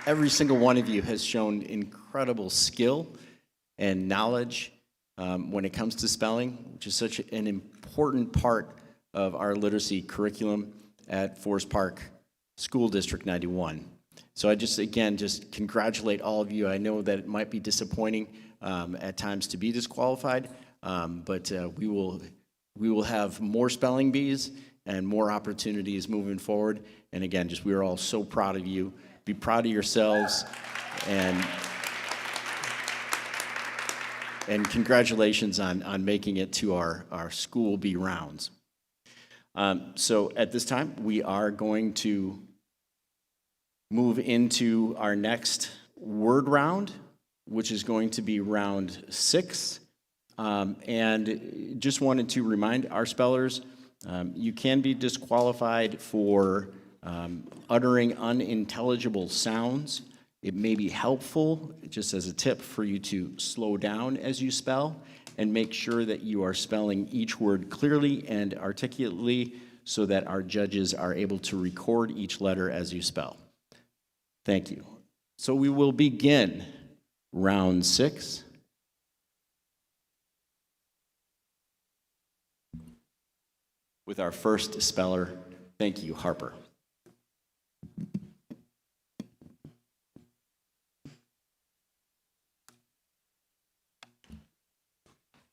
Every single one of you has shown incredible skill and knowledge when it comes to spelling, which is such an important part of our literacy curriculum at Forest Park School District 91. So I just congratulate all of you. I know that it might be disappointing at times to be disqualified, but we will have more spelling bees and more opportunities moving forward. And again, we are all so proud of you. Be proud of yourselves, and congratulations on making it to our school B rounds. So at this time, we are going to move into our next word round, which is going to be round 6. And just wanted to remind our spellers, you can be disqualified for uttering unintelligible sounds. It may be helpful, just as a tip, for you to slow down as you spell and make sure that you are spelling each word clearly and articulately so that our judges are able to record each letter as you spell. Thank you. So we will begin round 6. With our first speller. Thank you, Harper.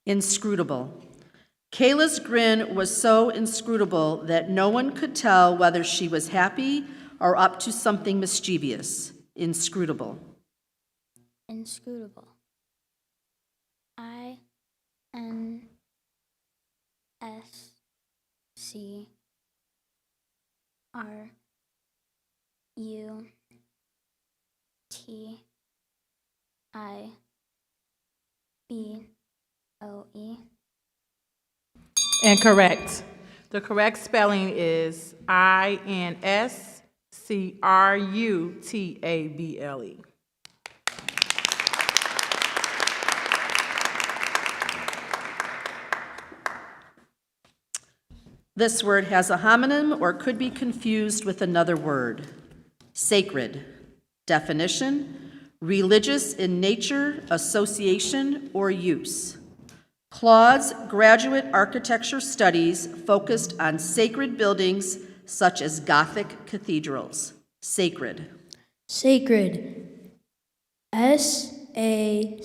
Inscrutable. Kayla's grin was so inscrutable that no one could tell whether she was happy or up to something mischievous. Inscrutable. Inscrutable. INSCRUTOE. Incorrect. The correct spelling is INSCRUTABLE. This word has a homonym or could be confused with another word. Sacred. Definition: religious in nature, association, or use. Claude's graduate architecture studies focused on sacred buildings such as Gothic cathedrals. Sacred. Sacred. SACRID.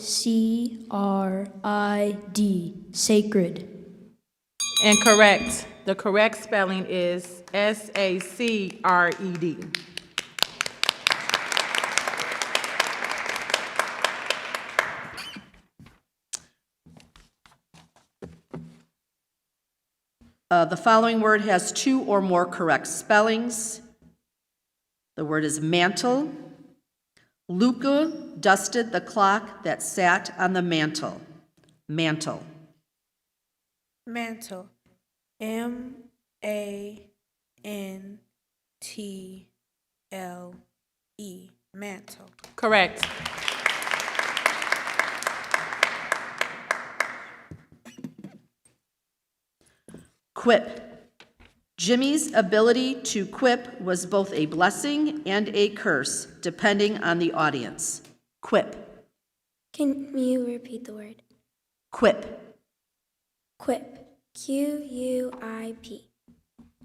Sacred. Incorrect. The correct spelling is SACRED. The following word has 2 or more correct spellings. The word is mantle. Luca dusted the clock that sat on the mantle. Mantle. Mantle. MANTLE. Mantle. Correct. Quip. Jimmy's ability to quip was both a blessing and a curse, depending on the audience. Quip. Can you repeat the word? Quip. Quip. QUIP.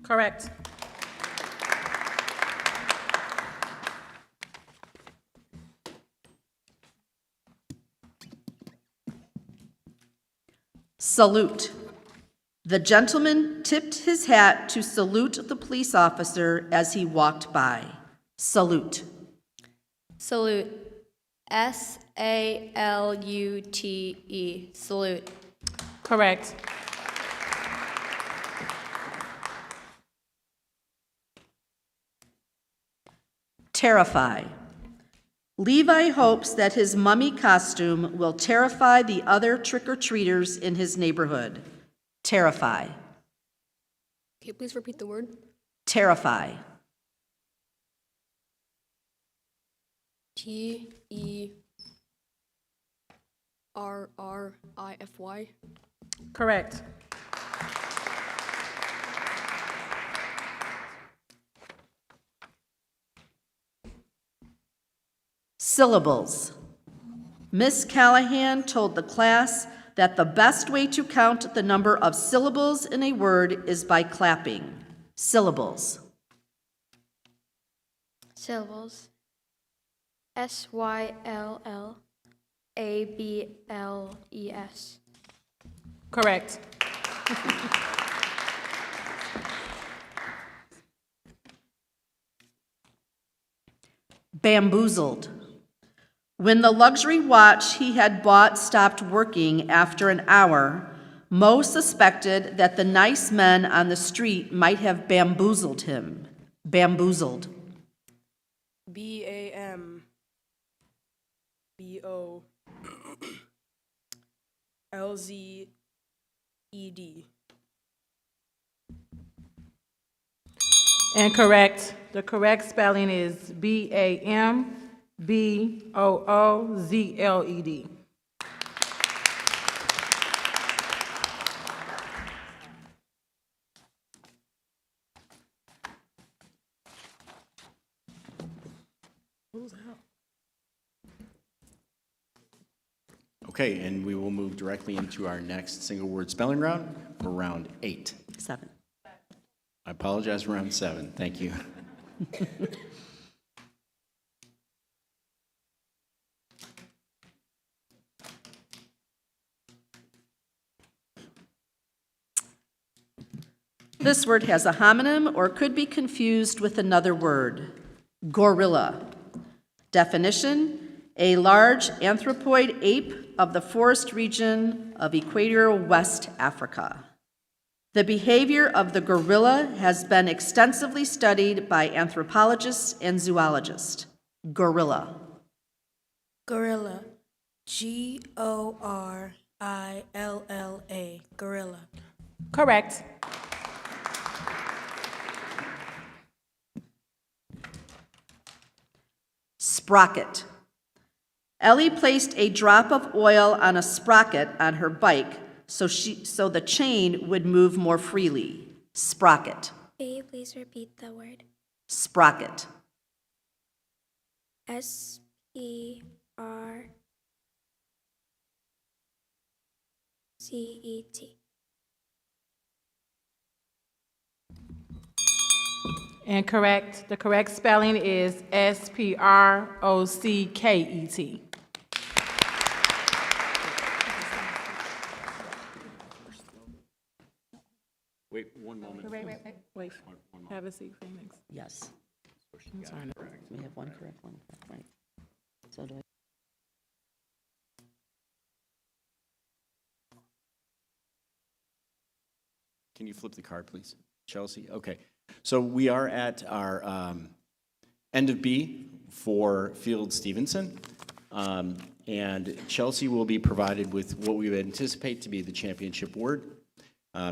Correct. Salute. The gentleman tipped his hat to salute the police officer as he walked by. Salute. Salute. SALUTE. Salute. Correct. Terrify. Levi hopes that his mummy costume will terrify the other trick-or-treaters in his neighborhood. Terrify. Okay, please repeat the word. Terrify. TERRIFY. RRIFY. Correct. Syllables. Miss Callahan told the class that the best way to count the number of syllables in a word is by clapping. Syllables. Syllables. SYLLABLES. Correct. Bamboozled. When the luxury watch he had bought stopped working after an hour, Mo suspected that the nice men on the street might have bamboozled him. Bamboozled. BAMBOOLZED. Incorrect. The correct spelling is BAMBOOZLED. Okay, and we will move directly into our next single word spelling round for round 8. 7. I apologize, round 7. Thank you. This word has a homonym or could be confused with another word. Gorilla. Definition: a large anthropoid ape of the forest region of equatorial West Africa. The behavior of the gorilla has been extensively studied by anthropologists and zoologists. Gorilla. Gorilla. GORILLA. Gorilla. Correct. Sprocket. Ellie placed a drop of oil on a sprocket on her bike so the chain would move more freely. Sprocket. Can you please repeat the word? Sprocket. SPRCET. Incorrect. The correct spelling is SPROCKET. Wait one moment. Wait. Have a seat, Phoenix. Yes. I'm sorry. We have one correct, right? So do I. Can you flip the card, please? Chelsea? Okay. So we are at our end of B for Field Stevenson. And Chelsea will be provided with what we would anticipate to be the championship word.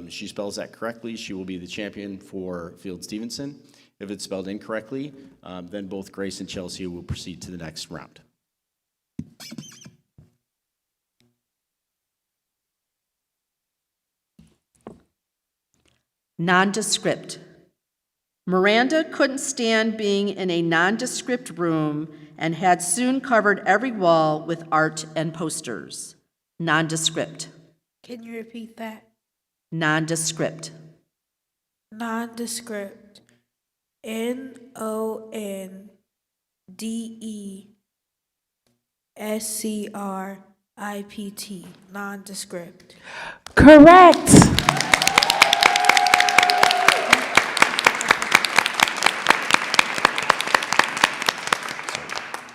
She spells that correctly, she will be the champion for Field Stevenson. If it's spelled incorrectly, then both Grace and Chelsea will proceed to the next round. Nondescript. Miranda couldn't stand being in a nondescript room and had soon covered every wall with art and posters. Nondescript. Can you repeat that? Nondescript. Nondescript. NONDESCRIPT. Nondescript. Correct.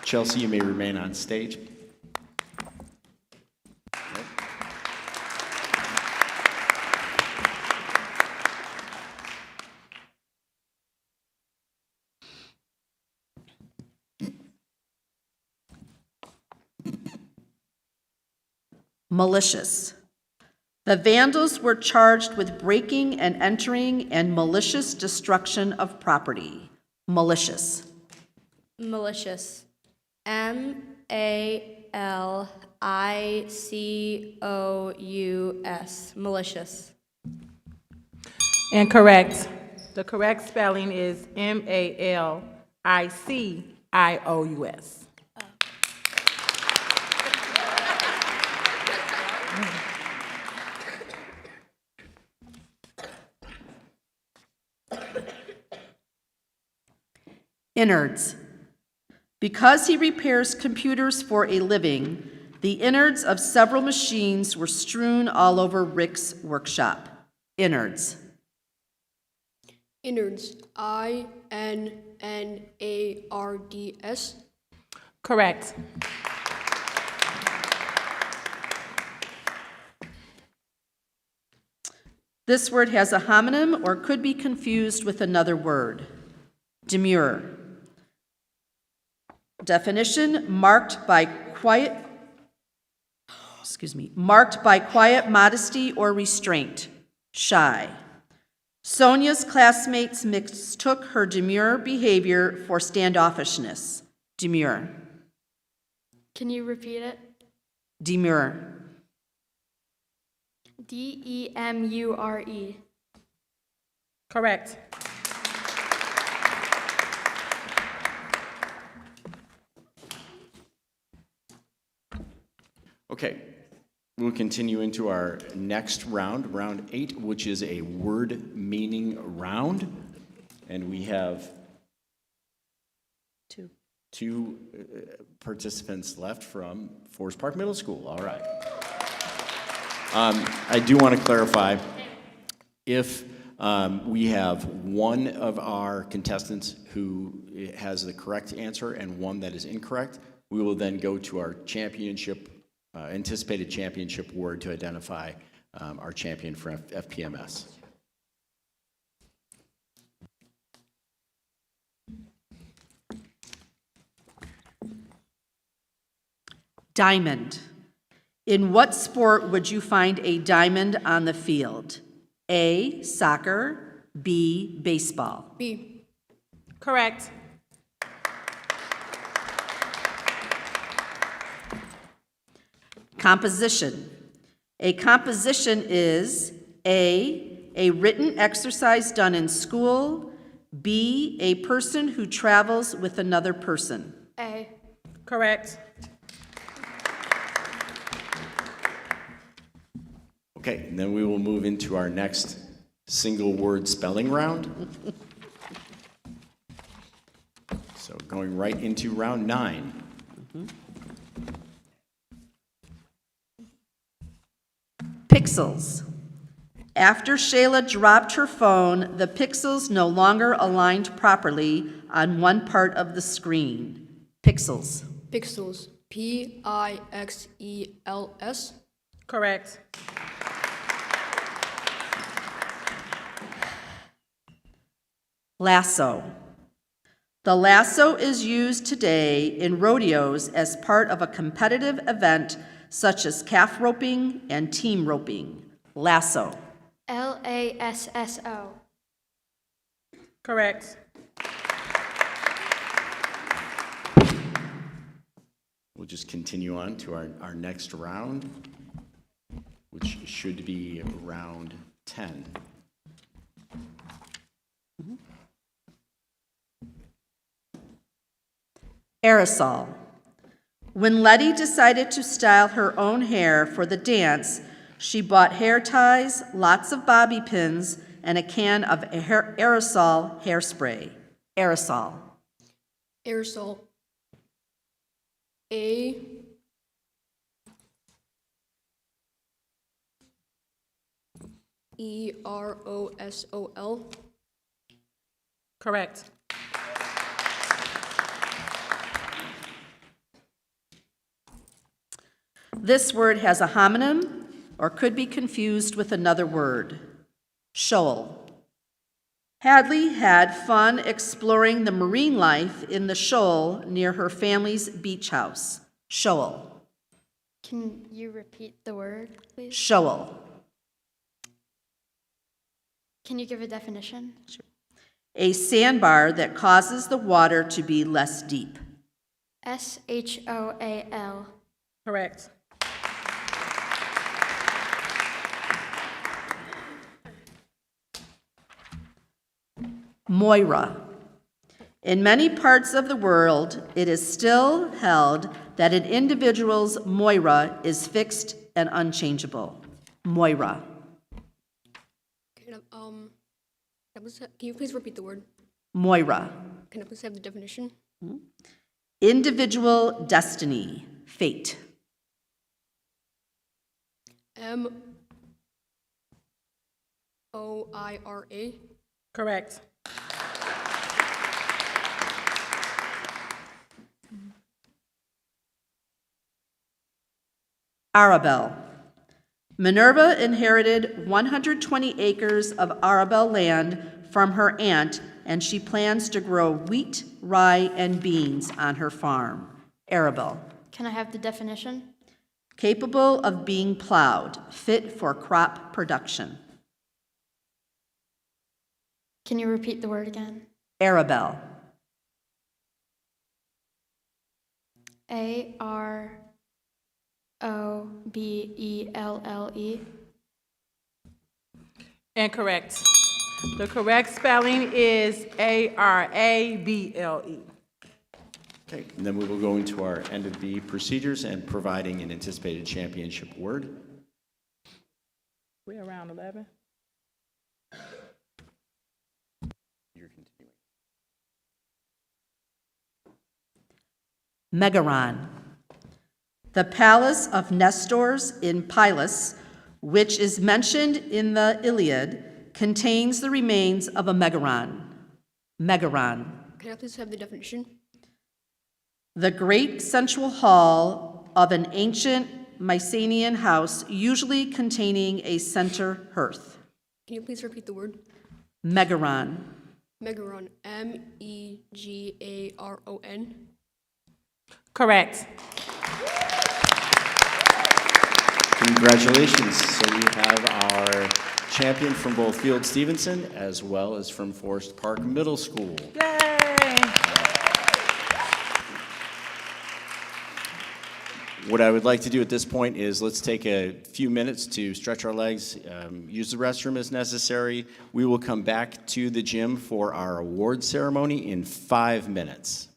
Chelsea, you may remain on stage. Malicious. The Vandals were charged with breaking and entering and malicious destruction of property. Malicious. Malicious. MALICIOUS. ICOUS. Malicious. Incorrect. The correct spelling is MALICIOUS. Innards. Because he repairs computers for a living, the innards of several machines were strewn all over Rick's workshop. Innards. Innards. INNARDS. Correct. This word has a homonym or could be confused with another word. Demure. Definition: marked by quiet modesty or restraint. Shy. Sonia's classmates mistook her demure behavior for standoffishness. Demure. Can you repeat it? Demure. DEMURE. Correct. Okay, we'll continue into our next round, round 8, which is a word meaning round. And we have two participants left from Forest Park Middle School. All right. I do want to clarify, if we have one of our contestants who has the correct answer and one that is incorrect, we will then go to our championship, anticipated championship word to identify our champion for FPMS. Diamond. In what sport would you find a diamond on the field? A, soccer, B, baseball. B. Correct. Composition. A composition is A written exercise done in school, B, a person who travels with another person. A. Correct. Okay, and then we will move into our next single word spelling round. So going right into round 9. Pixels. After Shayla dropped her phone, the pixels no longer aligned properly on one part of the screen. Pixels. Pixels. PIXELS. Correct. Lasso. The lasso is used today in rodeos as part of a competitive event such as calf roping and team roping. Lasso. LASSO. Correct. We'll just continue on to our next round, which should be round 10. Aerosol. When Letty decided to style her own hair for the dance, she bought hair ties, lots of bobby pins, and a can of aerosol hairspray. Aerosol. Aerosol. A. EROSOL. Correct. This word has a homonym or could be confused with another word. Shoal. Hadley had fun exploring the marine life in the shoal near her family's beach house. Shoal. Can you repeat the word, please? Shoal. Can you give a definition? A sandbar that causes the water to be less deep. SHOAL. Correct. Moira. In many parts of the world, it is still held that an individual's Moira is fixed and unchangeable. Moira. Can you please repeat the word? Moira. Can I please have the definition? Individual destiny, fate. Moira. Correct. Arabelle. Minerva inherited 120 acres of Arabelle land from her aunt, and she plans to grow wheat, rye, and beans on her farm. Arabelle. Can I have the definition? Capable of being plowed, fit for crop production. Can you repeat the word again? Arabelle. Arobelle. Incorrect. The correct spelling is Arable. Okay, and then we will go into our end of B procedures and providing an anticipated championship word. We're around 11. You're continuing. Megaron. The palace of Nestor's in Pylos, which is mentioned in the Iliad, contains the remains of a megaron. Megaron. Can I please have the definition? The great central hall of an ancient Mycenaean house, usually containing a center hearth. Can you please repeat the word? Megaron. Megaron. Megaron. Correct. Congratulations. So we have our champion from both Field Stevenson as well as from Forest Park Middle School. Yay! What I would like to do at this point is let's take a few minutes to stretch our legs, use the restroom as necessary. We will come back to the gym for our award ceremony in 5 minutes.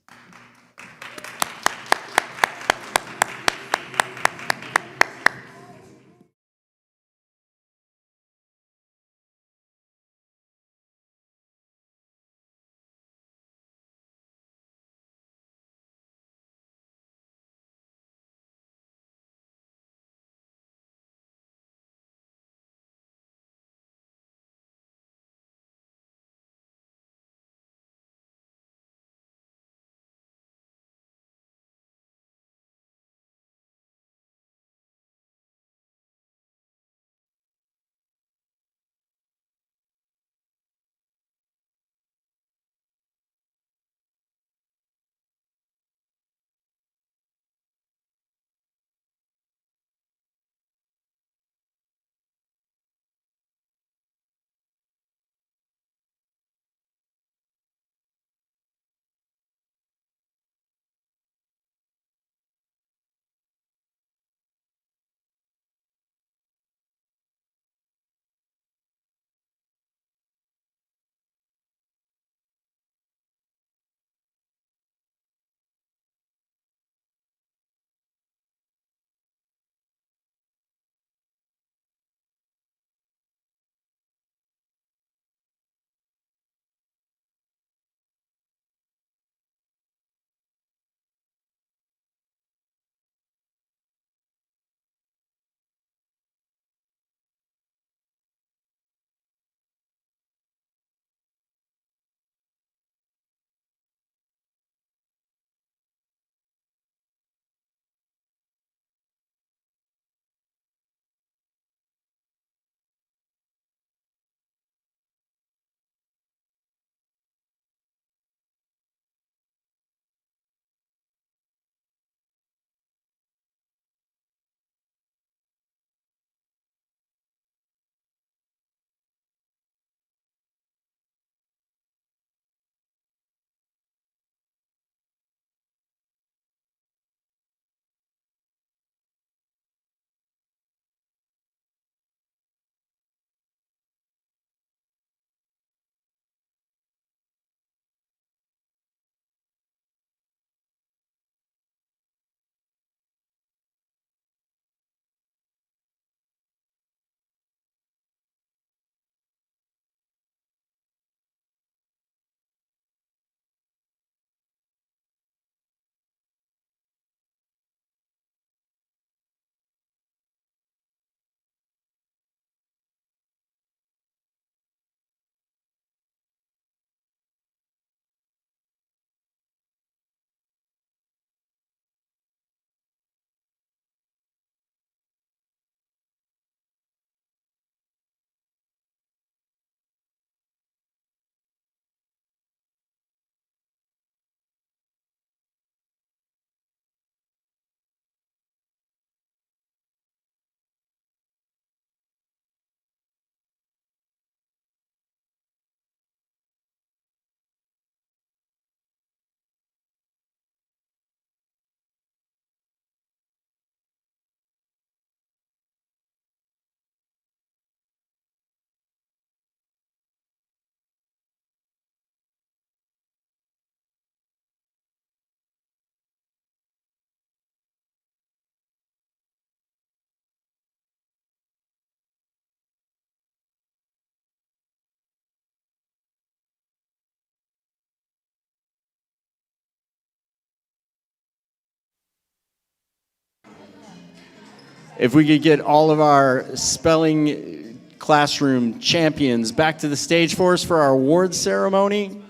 If we could get all of our spelling classroom champions back to the stage for us for our awards ceremony.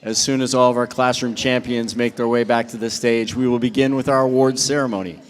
As soon as all of our classroom champions make their way back to the stage, we will begin with our awards ceremony.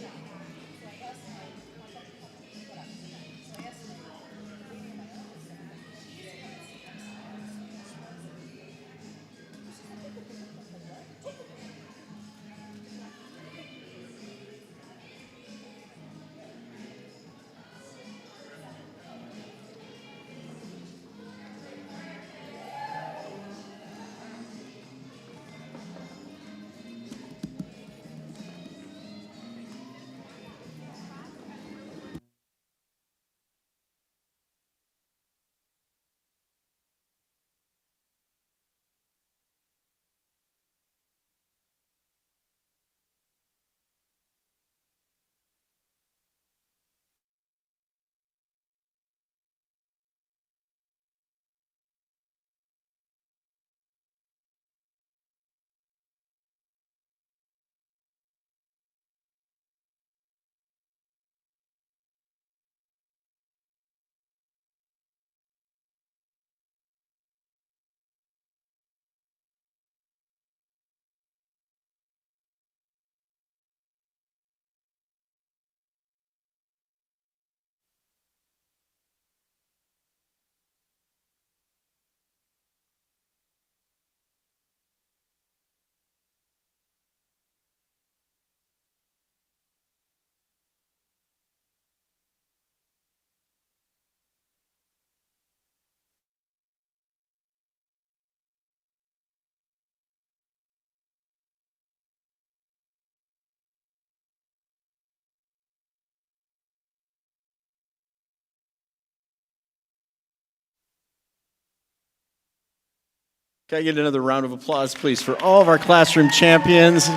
Can I get another round of applause, please, for all of our classroom champions? You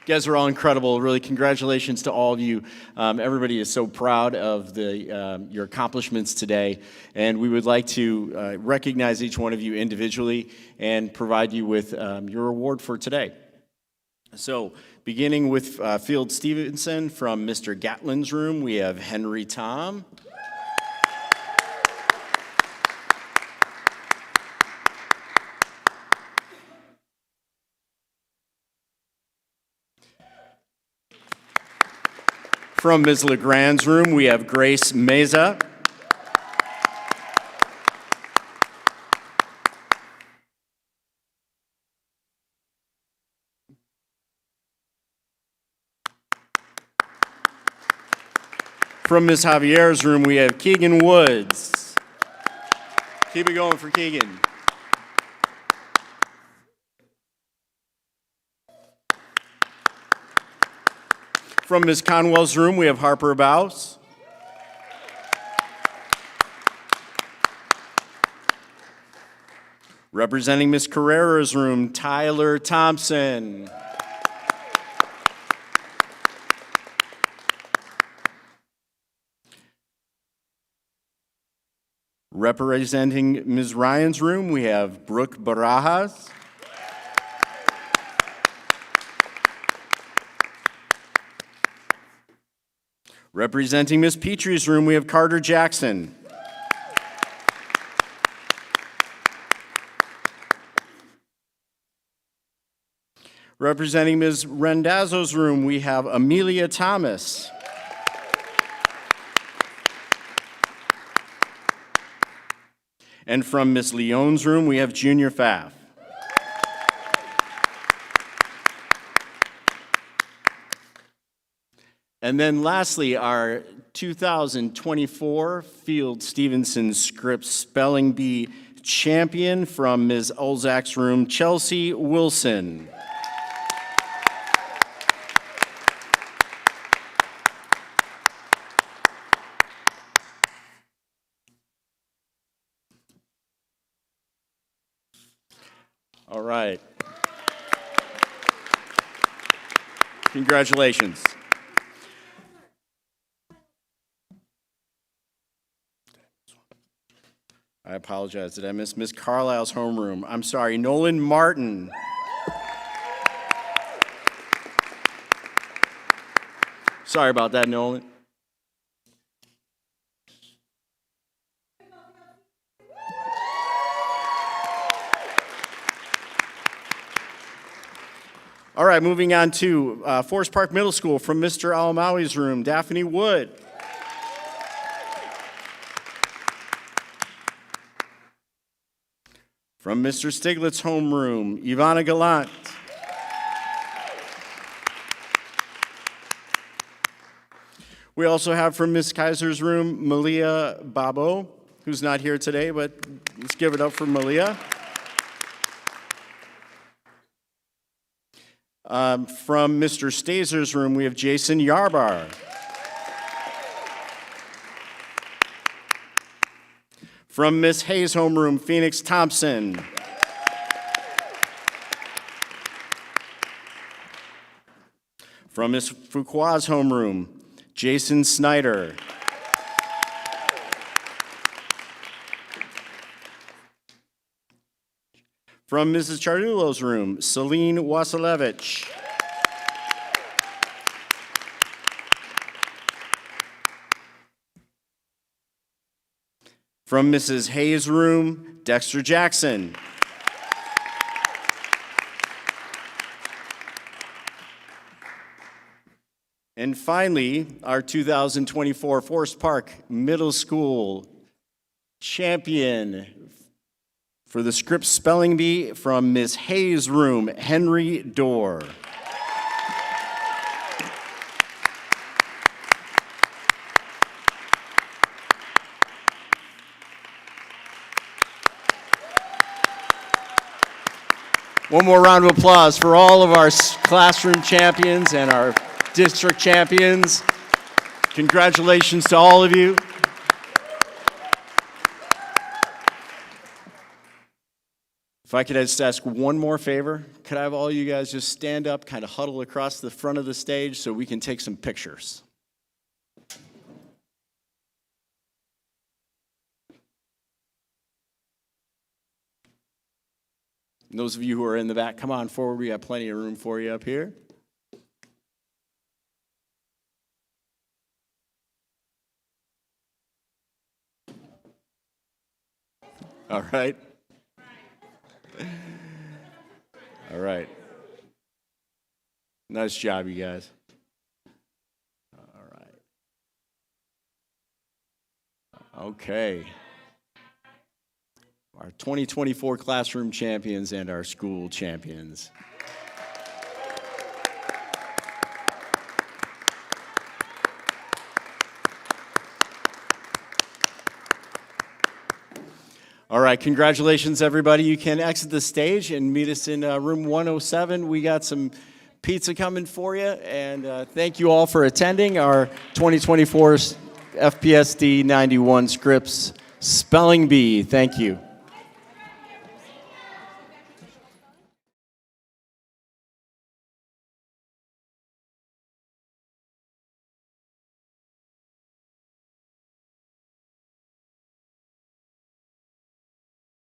guys are all incredible. Really, congratulations to all of you. Everybody is so proud of your accomplishments today, and we would like to recognize each one of you individually and provide you with your award for today. So, beginning with Field Stevenson from Mr. Gatlin's room, we have Henry Tom. From Ms. LeGrand's room, we have Grace Meza. From Ms. Javier's room, we have Keegan Woods. Keep it going for Keegan. From Ms. Conwell's room, we have Harper Bouse. Representing Ms. Carrera's room, Tyler Thompson. Representing Ms. Ryan's room, we have Brooke Barajas. Representing Ms. Petrie's room, we have Carter Jackson. Representing Ms. Rendazzo's room, we have Amelia Thomas. And from Ms. Leone's room, we have Junior Pfaff. And then lastly, our 2024 Field Stevenson Scripps Spelling Bee champion from Ms. Ulzak's room, Chelsea Wilson. All right. Congratulations. I apologize. Did I miss Miss Carlisle's homeroom? I'm sorry, Nolan Martin. Sorry about that, Nolan. All right, moving on to Forest Park Middle School from Mr. Alamawi's room, Daphne Wood. From Mr. Stiglitz's homeroom, Ivana Gallant. We also have from Ms. Kaiser's room, Malia Babo, who's not here today, but let's give it up for Malia. From Mr. Stasier's room, we have Jason Yarbar. From Miss Hayes' homeroom, Phoenix Thompson. From Miss Fuqua's homeroom, Jason Snyder. From Mrs. Chardulo's room, Celine Wasilevich. From Mrs. Hayes' room, Dexter Jackson. And finally, our 2024 Forest Park Middle School champion for the script spelling bee from Ms. Hayes' room, Henry Dorr. One more round of applause for all of our classroom champions and our district champions. Congratulations to all of you. If I could just ask one more favor, could I have all you guys just stand up, kind of huddle across the front of the stage so we can take some pictures? And those of you who are in the back, come on forward. We have plenty of room for you up here. All right. All right. Nice job, you guys. All right. Okay. Our 2024 classroom champions and our school champions. All right, congratulations, everybody. You can exit the stage and meet us in room 107. We got some pizza coming for you, and thank you all for attending our 2024 FPSD 91 Scripts Spelling Bee. Thank you.